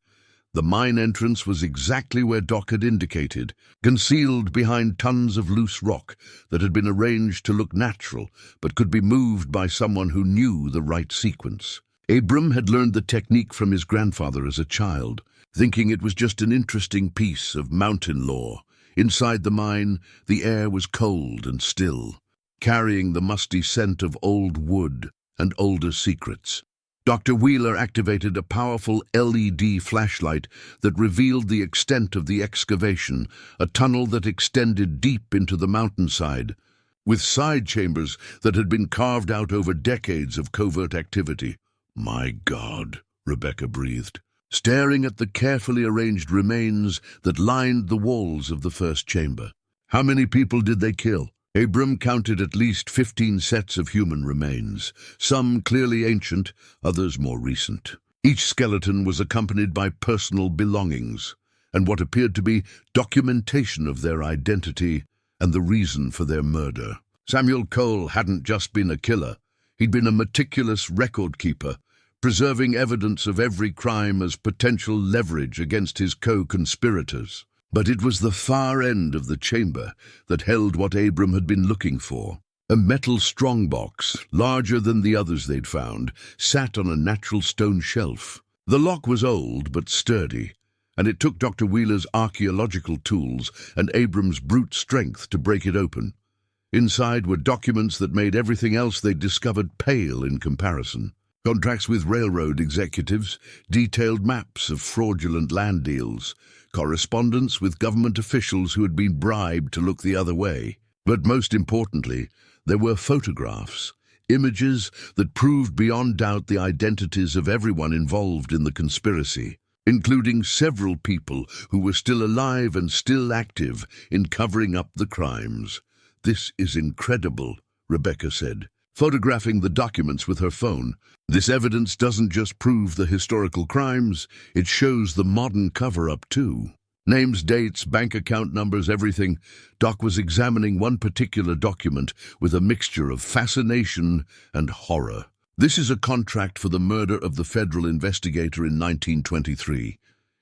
The mine entrance was exactly where Doc had indicated, concealed behind tons of loose rock that had been arranged to look natural but could be moved by someone who knew the right sequence. Abram had learned the technique from his grandfather as a child, thinking it was just an interesting piece of mountain lore. Inside the mine, the air was cold and still, carrying the musty scent of old wood and older secrets. Dr. Wheeler activated a powerful LED flashlight that revealed the extent of the excavation, a tunnel that extended deep into the mountainside, with side chambers that had been carved out over decades of covert activity. "My God," Rebecca breathed, staring at the carefully arranged remains that lined the walls of the first chamber. "How many people did they kill?" Abram counted at least 15 sets of human remains, some clearly ancient, others more recent. Each skeleton was accompanied by personal belongings, and what appeared to be documentation of their identity and the reason for their murder. Samuel Cole hadn't just been a killer, he'd been a meticulous record keeper, preserving evidence of every crime as potential leverage against his co-conspirators. But it was the far end of the chamber that held what Abram had been looking for. A metal strongbox, larger than the others they'd found, sat on a natural stone shelf. The lock was old but sturdy, and it took Dr. Wheeler's archaeological tools and Abram's brute strength to break it open. Inside were documents that made everything else they'd discovered pale in comparison. Contracts with railroad executives, detailed maps of fraudulent land deals, correspondence with government officials who had been bribed to look the other way. But most importantly, there were photographs, images that proved beyond doubt the identities of everyone involved in the conspiracy, including several people who were still alive and still active in covering up the crimes. "This is incredible," Rebecca said, photographing the documents with her phone. "This evidence doesn't just prove the historical crimes, it shows the modern cover-up too." Names, dates, bank account numbers, everything. Doc was examining one particular document with a mixture of fascination and horror. "This is a contract for the murder of the federal investigator in 1923.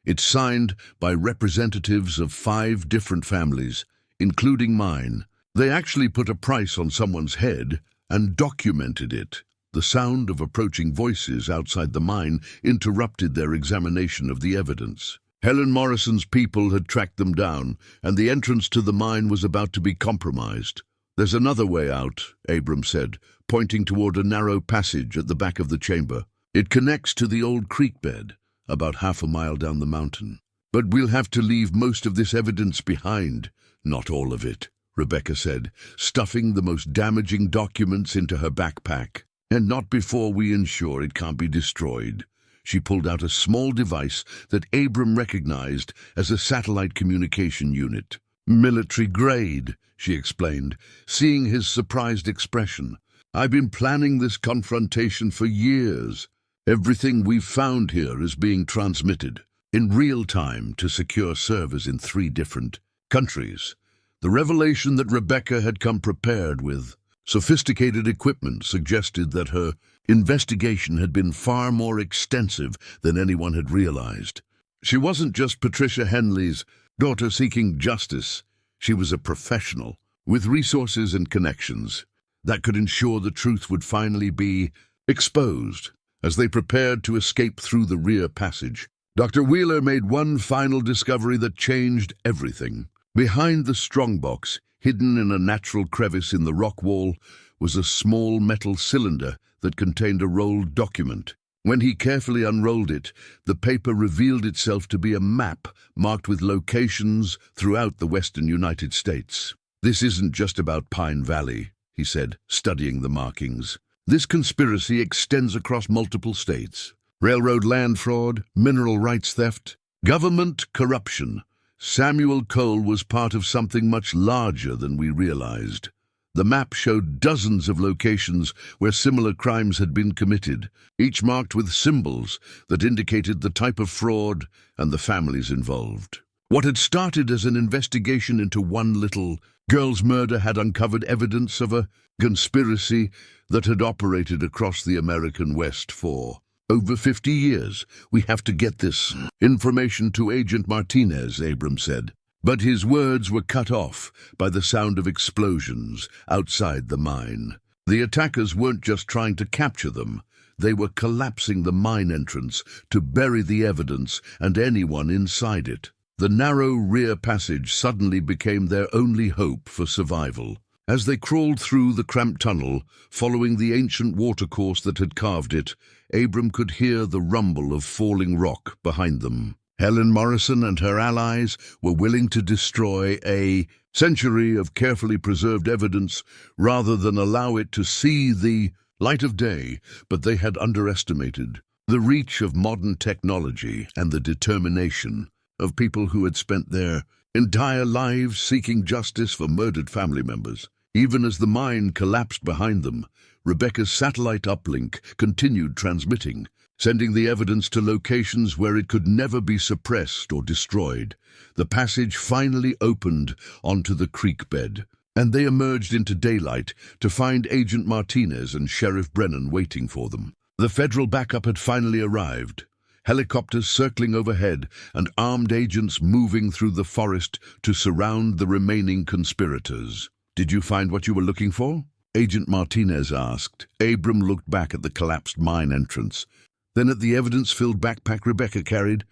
It's signed by representatives of 5 different families, including mine. They actually put a price on someone's head and documented it." The sound of approaching voices outside the mine interrupted their examination of the evidence. Helen Morrison's people had tracked them down, and the entrance to the mine was about to be compromised. "There's another way out," Abram said, pointing toward a narrow passage at the back of the chamber. "It connects to the old creek bed, about half a mile down the mountain. But we'll have to leave most of this evidence behind." "Not all of it," Rebecca said, stuffing the most damaging documents into her backpack. "And not before we ensure it can't be destroyed." She pulled out a small device that Abram recognized as a satellite communication unit. "Military grade," she explained, seeing his surprised expression. "I've been planning this confrontation for years. Everything we've found here is being transmitted in real time to secure servers in 3 different countries." The revelation that Rebecca had come prepared with sophisticated equipment suggested that her investigation had been far more extensive than anyone had realized. She wasn't just Patricia Henley's daughter seeking justice. She was a professional with resources and connections that could ensure the truth would finally be exposed. As they prepared to escape through the rear passage, Dr. Wheeler made one final discovery that changed everything. Behind the strongbox, hidden in a natural crevice in the rock wall, was a small metal cylinder that contained a rolled document. When he carefully unrolled it, the paper revealed itself to be a map marked with locations throughout the western United States. "This isn't just about Pine Valley," he said, studying the markings. "This conspiracy extends across multiple states. Railroad land fraud, mineral rights theft, government corruption. Samuel Cole was part of something much larger than we realized." The map showed dozens of locations where similar crimes had been committed, each marked with symbols that indicated the type of fraud and the families involved. What had started as an investigation into one little girl's murder had uncovered evidence of a conspiracy that had operated across the American West for over 50 years. "We have to get this information to Agent Martinez," Abram said. But his words were cut off by the sound of explosions outside the mine. The attackers weren't just trying to capture them. They were collapsing the mine entrance to bury the evidence and anyone inside it. The narrow rear passage suddenly became their only hope for survival. As they crawled through the cramped tunnel, following the ancient watercourse that had carved it, Abram could hear the rumble of falling rock behind them. Helen Morrison and her allies were willing to destroy a century of carefully preserved evidence rather than allow it to see the light of day, but they had underestimated the reach of modern technology and the determination of people who had spent their entire lives seeking justice for murdered family members. Even as the mine collapsed behind them, Rebecca's satellite uplink continued transmitting, sending the evidence to locations where it could never be suppressed or destroyed. The passage finally opened onto the creek bed, and they emerged into daylight to find Agent Martinez and Sheriff Brennan waiting for them. The federal backup had finally arrived. Helicopters circling overhead and armed agents moving through the forest to surround the remaining conspirators. "Did you find what you were looking for?" Agent Martinez asked. Abram looked back at the collapsed mine entrance, then at the evidence-filled backpack Rebecca carried,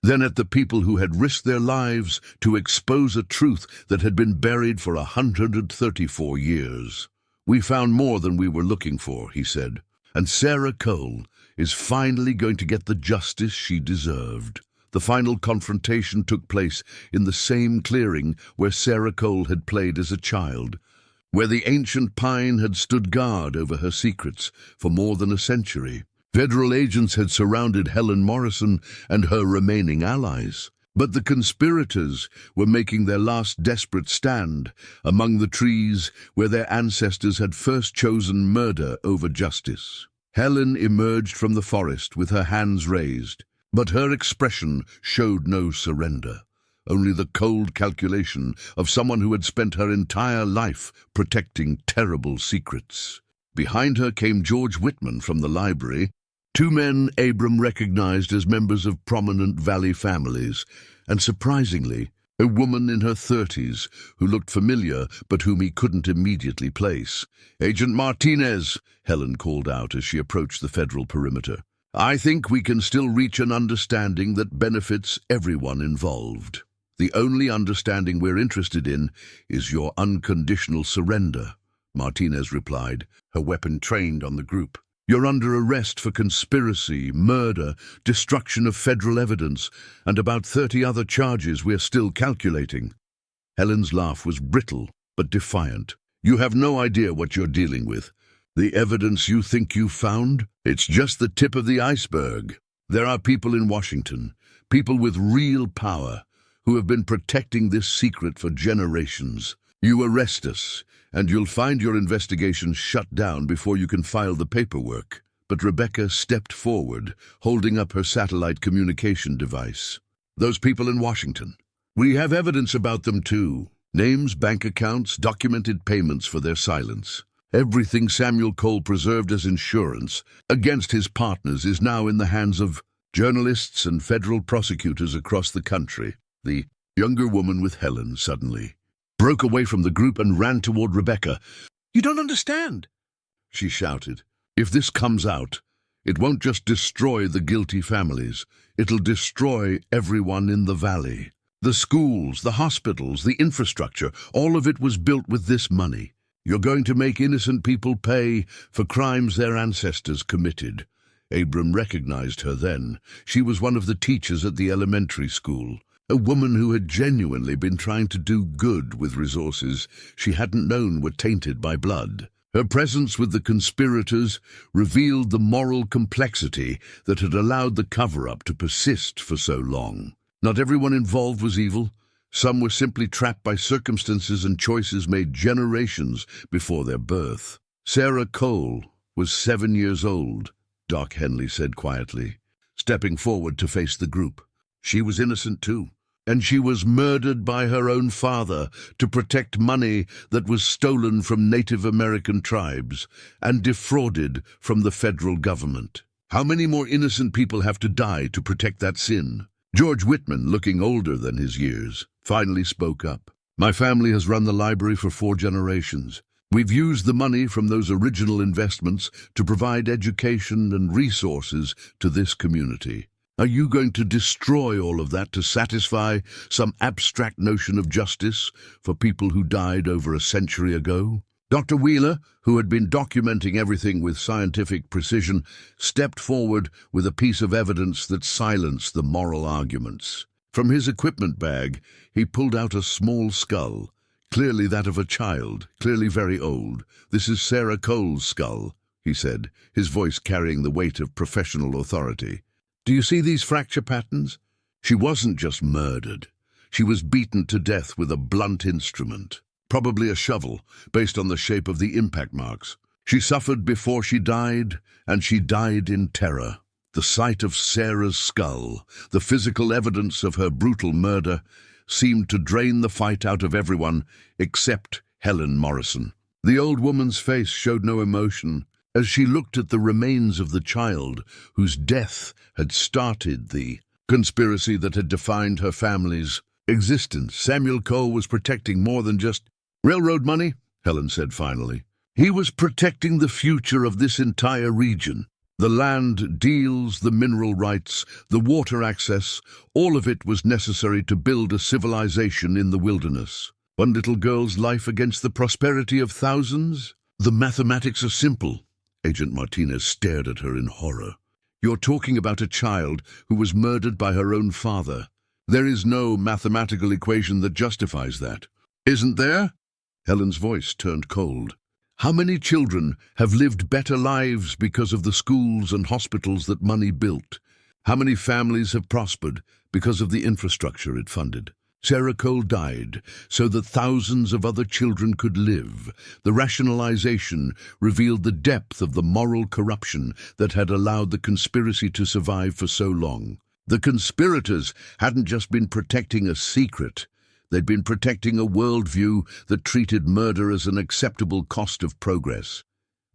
then at the people who had risked their lives to expose a truth that had been buried for 134 years. "We found more than we were looking for," he said, "and Sarah Cole is finally going to get the justice she deserved." The final confrontation took place in the same clearing where Sarah Cole had played as a child, where the ancient pine had stood guard over her secrets for more than a century. Federal agents had surrounded Helen Morrison and her remaining allies, but the conspirators were making their last desperate stand among the trees where their ancestors had first chosen murder over justice. Helen emerged from the forest with her hands raised, but her expression showed no surrender, only the cold calculation of someone who had spent her entire life protecting terrible secrets. Behind her came George Whitman from the library, two men Abram recognized as members of prominent Valley families, and surprisingly, a woman in her 30s who looked familiar but whom he couldn't immediately place. "Agent Martinez," Helen called out as she approached the federal perimeter. "I think we can still reach an understanding that benefits everyone involved. The only understanding we're interested in is your unconditional surrender," Martinez replied, her weapon trained on the group. "You're under arrest for conspiracy, murder, destruction of federal evidence, and about 30 other charges we're still calculating." Helen's laugh was brittle but defiant. "You have no idea what you're dealing with. The evidence you think you found? It's just the tip of the iceberg. There are people in Washington, people with real power, who have been protecting this secret for generations. You arrest us, and you'll find your investigation shut down before you can file the paperwork." But Rebecca stepped forward, holding up her satellite communication device. "Those people in Washington. We have evidence about them too. Names, bank accounts, documented payments for their silence. Everything Samuel Cole preserved as insurance against his partners is now in the hands of journalists and federal prosecutors across the country." The younger woman with Helen suddenly broke away from the group and ran toward Rebecca. "You don't understand," she shouted. "If this comes out, it won't just destroy the guilty families. It'll destroy everyone in the valley. The schools, the hospitals, the infrastructure, all of it was built with this money. You're going to make innocent people pay for crimes their ancestors committed." Abram recognized her then. She was one of the teachers at the elementary school. A woman who had genuinely been trying to do good with resources she hadn't known were tainted by blood. Her presence with the conspirators revealed the moral complexity that had allowed the cover-up to persist for so long. Not everyone involved was evil. Some were simply trapped by circumstances and choices made generations before their birth. "Sarah Cole was 7 years old," Doc Henley said quietly, stepping forward to face the group. "She was innocent too. And she was murdered by her own father to protect money that was stolen from Native American tribes and defrauded from the federal government. How many more innocent people have to die to protect that sin?" George Whitman, looking older than his years, finally spoke up. "My family has run the library for 4 generations. We've used the money from those original investments to provide education and resources to this community. Are you going to destroy all of that to satisfy some abstract notion of justice for people who died over a century ago?" Dr. Wheeler, who had been documenting everything with scientific precision, stepped forward with a piece of evidence that silenced the moral arguments. From his equipment bag, he pulled out a small skull, clearly that of a child, clearly very old. "This is Sarah Cole's skull," he said, his voice carrying the weight of professional authority. "Do you see these fracture patterns? She wasn't just murdered. She was beaten to death with a blunt instrument, probably a shovel, based on the shape of the impact marks. She suffered before she died, and she died in terror. The sight of Sarah's skull, the physical evidence of her brutal murder, seemed to drain the fight out of everyone except Helen Morrison." The old woman's face showed no emotion. as she looked at the remains of the child whose death had started the conspiracy that had defined her family's existence. Samuel Cole was protecting more than just railroad money, Helen said finally. He was protecting the future of this entire region. The land deals, the mineral rights, the water access, all of it was necessary to build a civilization in the wilderness. One little girl's life against the prosperity of thousands? The mathematics are simple. Agent Martinez stared at her in horror. You're talking about a child who was murdered by her own father. There is no mathematical equation that justifies that. Isn't there? Helen's voice turned cold. How many children have lived better lives because of the schools and hospitals that money built? How many families have prospered because of the infrastructure it funded? Sarah Cole died so that thousands of other children could live. The rationalization revealed the depth of the moral corruption that had allowed the conspiracy to survive for so long. The conspirators hadn't just been protecting a secret. They'd been protecting a worldview that treated murder as an acceptable cost of progress.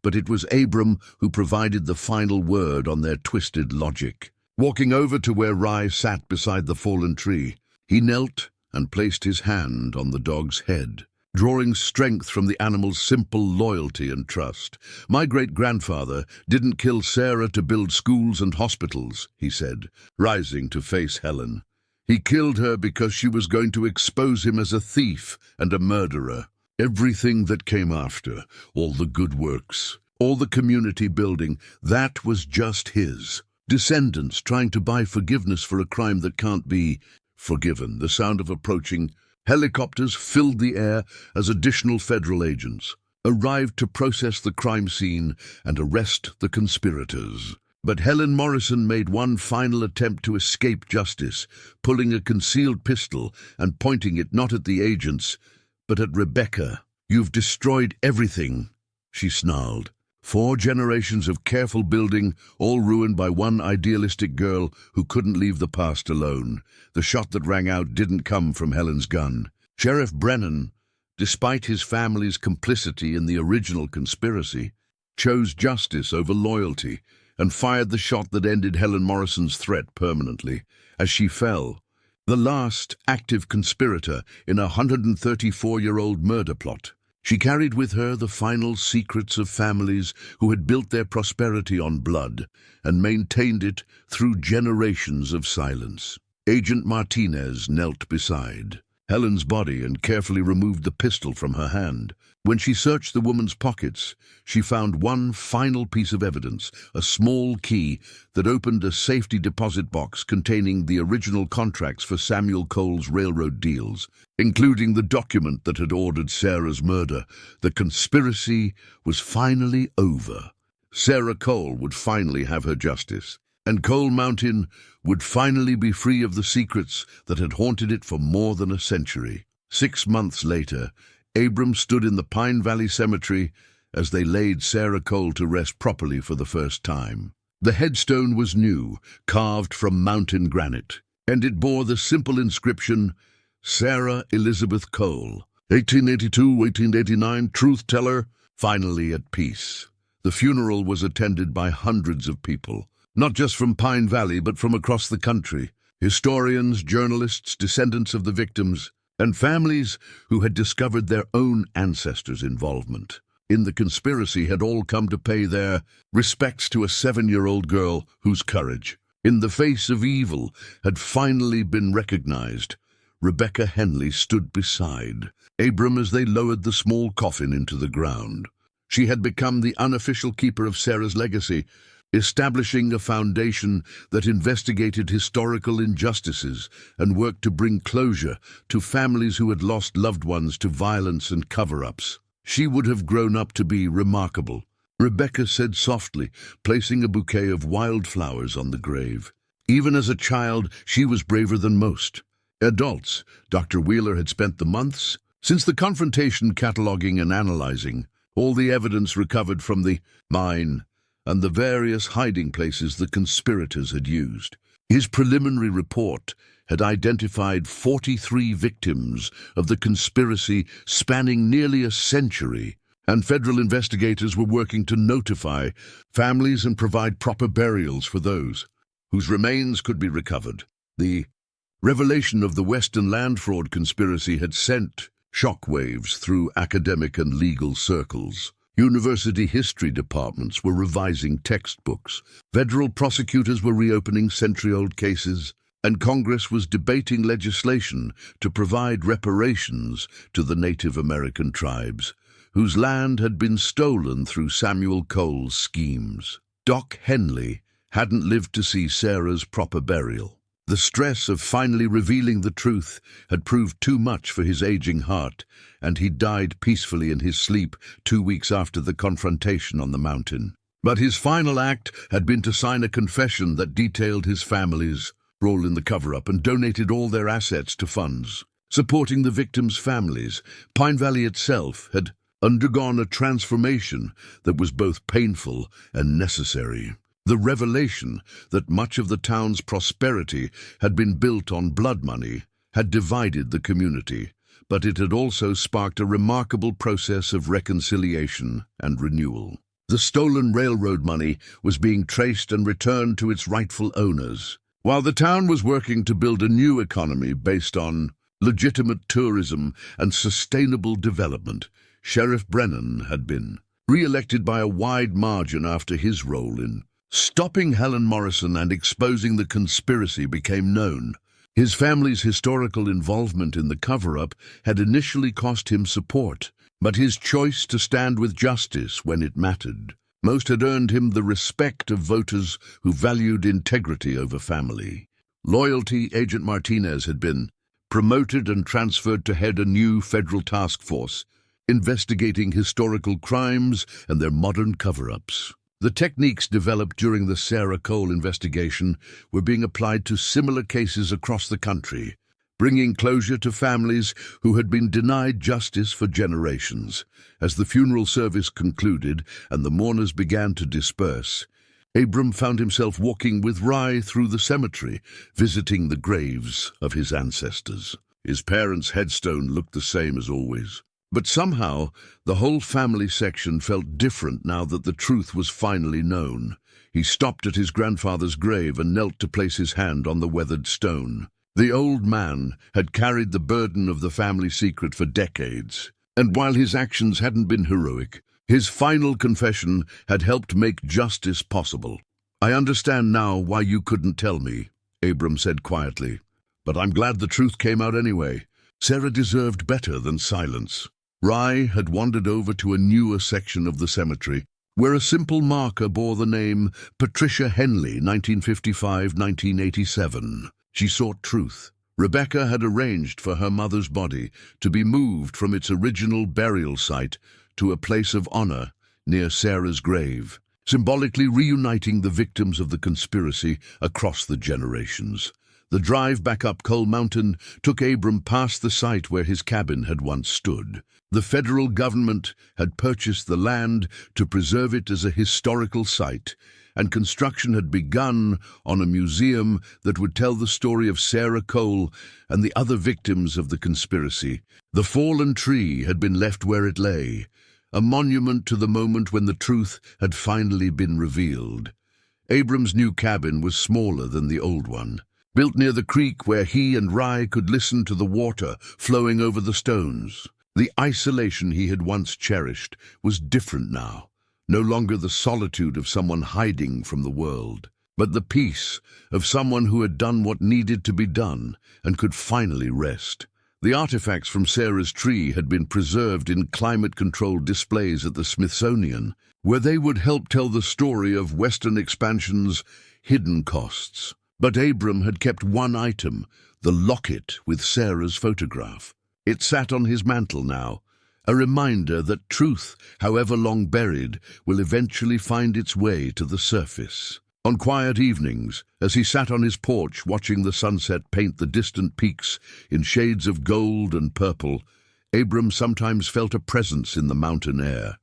But it was Abram who provided the final word on their twisted logic. Walking over to where Rye sat beside the fallen tree, he knelt and placed his hand on the dog's head, drawing strength from the animal's simple loyalty and trust. My great-grandfather didn't kill Sarah to build schools and hospitals, he said, rising to face Helen. He killed her because she was going to expose him as a thief and a murderer. Everything that came after, all the good works, all the community building, that was just his. Descendants trying to buy forgiveness for a crime that can't be forgiven. The sound of approaching helicopters filled the air as additional federal agents arrived to process the crime scene and arrest the conspirators. But Helen Morrison made one final attempt to escape justice, pulling a concealed pistol and pointing it not at the agents, but at Rebecca. You've destroyed everything, she snarled. 4 generations of careful building, all ruined by one idealistic girl who couldn't leave the past alone. The shot that rang out didn't come from Helen's gun. Sheriff Brennan, despite his family's complicity in the original conspiracy, chose justice over loyalty and fired the shot that ended Helen Morrison's threat permanently. As she fell, the last active conspirator in a 134-year-old murder plot, she carried with her the final secrets of families who had built their prosperity on blood and maintained it through generations of silence. Agent Martinez knelt beside Helen's body and carefully removed the pistol from her hand. When she searched the woman's pockets, she found one final piece of evidence, a small key that opened a safety deposit box containing the original contracts for Samuel Cole's railroad deals, including the document that had ordered Sarah's murder. The conspiracy was finally over. Sarah Cole would finally have her justice, and Cole Mountain would finally be free of the secrets that had haunted it for more than a century. 6 months later, Abram stood in the Pine Valley Cemetery as they laid Sarah Cole to rest properly for the first time. The headstone was new, carved from mountain granite, and it bore the simple inscription, Sarah Elizabeth Cole, 1882-1889, truth teller, finally at peace. The funeral was attended by hundreds of people, not just from Pine Valley but from across the country. Historians, journalists, descendants of the victims, and families who had discovered their own ancestors' involvement in the conspiracy had all come to pay their respects to a 7-year-old girl whose courage, in the face of evil, had finally been recognized. Rebecca Henley stood beside Abram as they lowered the small coffin into the ground. She had become the unofficial keeper of Sarah's legacy, establishing a foundation that investigated historical injustices and worked to bring closure to families who had lost loved ones to violence and cover-ups. She would have grown up to be remarkable, Rebecca said softly, placing a bouquet of wildflowers on the grave. Even as a child, she was braver than most. Adults, Dr. Wheeler had spent the months since the confrontation cataloging and analyzing all the evidence recovered from the mine and the various hiding places the conspirators had used. His preliminary report had identified 43 victims of the conspiracy spanning nearly a century. and federal investigators were working to notify families and provide proper burials for those whose remains could be recovered. The revelation of the Western land fraud conspiracy had sent shockwaves through academic and legal circles. University history departments were revising textbooks, federal prosecutors were reopening century-old cases, and Congress was debating legislation to provide reparations to the Native American tribes, whose land had been stolen through Samuel Cole's schemes. Doc Henley hadn't lived to see Sarah's proper burial. The stress of finally revealing the truth had proved too much for his aging heart, and he died peacefully in his sleep 2 weeks after the confrontation on the mountain. But his final act had been to sign a confession that detailed his family's role in the cover-up and donated all their assets to funds supporting the victims' families. Pine Valley itself had undergone a transformation that was both painful and necessary. The revelation that much of the town's prosperity had been built on blood money had divided the community, but it had also sparked a remarkable process of reconciliation and renewal. The stolen railroad money was being traced and returned to its rightful owners, while the town was working to build a new economy based on legitimate tourism and sustainable development. Sheriff Brennan had been re-elected by a wide margin after his role in stopping Helen Morrison and exposing the conspiracy became known. His family's historical involvement in the cover-up had initially cost him support, but his choice to stand with justice when it mattered most had earned him the respect of voters who valued integrity over family. Loyalty Agent Martinez had been promoted and transferred to head a new federal task force, investigating historical crimes and their modern cover-ups. The techniques developed during the Sarah Cole investigation were being applied to similar cases across the country, bringing closure to families who had been denied justice for generations. As the funeral service concluded and the mourners began to disperse, Abram found himself walking with Rye through the cemetery, visiting the graves of his ancestors. His parents' headstone looked the same as always, but somehow the whole family section felt different now that the truth was finally known. He stopped at his grandfather's grave and knelt to place his hand on the weathered stone. The old man had carried the burden of the family secret for decades, and while his actions hadn't been heroic, his final confession had helped make justice possible. "I understand now why you couldn't tell me," Abram said quietly, "but I'm glad the truth came out anyway. Sarah deserved better than silence." Rye had wandered over to a newer section of the cemetery, where a simple marker bore the name Patricia Henley, 1955-1987. She sought truth. Rebecca had arranged for her mother's body to be moved from its original burial site to a place of honor near Sarah's grave, symbolically reuniting the victims of the conspiracy across the generations. The drive back up Cole Mountain took Abram past the site where his cabin had once stood. The federal government had purchased the land to preserve it as a historical site, and construction had begun on a museum that would tell the story of Sarah Cole and the other victims of the conspiracy. The fallen tree had been left where it lay, a monument to the moment when the truth had finally been revealed. Abram's new cabin was smaller than the old one, built near the creek where he and Rye could listen to the water flowing over the stones. The isolation he had once cherished was different now. No longer the solitude of someone hiding from the world, but the peace of someone who had done what needed to be done and could finally rest. The artifacts from Sarah's tree had been preserved in climate-controlled displays at the Smithsonian, where they would help tell the story of Western expansion's hidden costs. But Abram had kept one item, the locket with Sarah's photograph. It sat on his mantle now, a reminder that truth, however long buried, will eventually find its way to the surface. On quiet evenings, as he sat on his porch watching the sunset paint the distant peaks in shades of gold and purple, Abram sometimes felt a presence in the mountain air.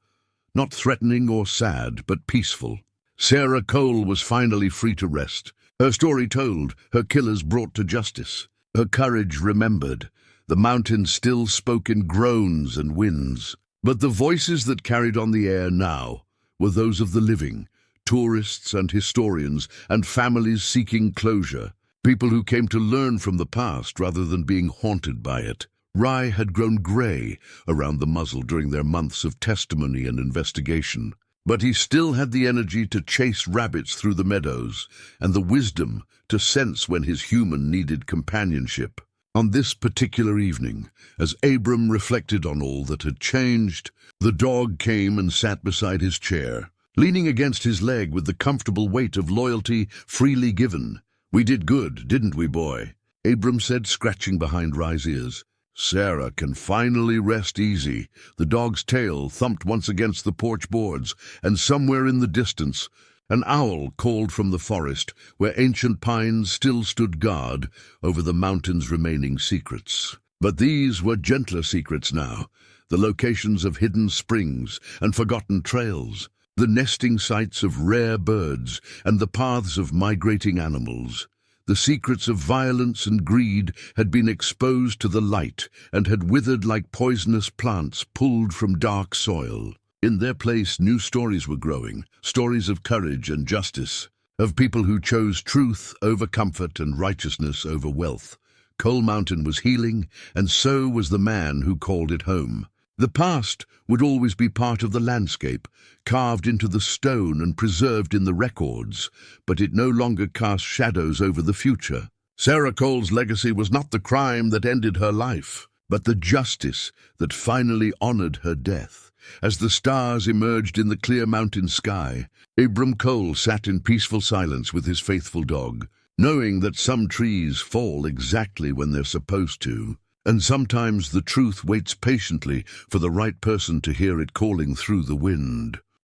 Not threatening or sad, but peaceful. Sarah Cole was finally free to rest. Her story told, her killers brought to justice. Her courage remembered. The mountain still spoke in groans and winds. But the voices that carried on the air now were those of the living, tourists and historians and families seeking closure, people who came to learn from the past rather than being haunted by it. Rye had grown grey around the muzzle during their months of testimony and investigation, but he still had the energy to chase rabbits through the meadows and the wisdom to sense when his human needed companionship. On this particular evening, as Abram reflected on all that had changed, the dog came and sat beside his chair, leaning against his leg with the comfortable weight of loyalty freely given. "We did good, didn't we, boy?" Abram said, scratching behind Rye's ears. Sarah can finally rest easy. The dog's tail thumped once against the porch boards, and somewhere in the distance, an owl called from the forest, where ancient pines still stood guard over the mountain's remaining secrets. But these were gentler secrets now, the locations of hidden springs and forgotten trails, the nesting sites of rare birds and the paths of migrating animals. The secrets of violence and greed had been exposed to the light and had withered like poisonous plants pulled from dark soil. In their place, new stories were growing, stories of courage and justice, of people who chose truth over comfort and righteousness over wealth. Coal Mountain was healing, and so was the man who called it home. The past would always be part of the landscape, carved into the stone and preserved in the records, but it no longer cast shadows over the future. Sarah Cole's legacy was not the crime that ended her life, but the justice that finally honored her death. As the stars emerged in the clear mountain sky, Abram Cole sat in peaceful silence with his faithful dog, knowing that some trees fall exactly when they're supposed to. And sometimes the truth waits patiently for the right person to hear it calling through the wind.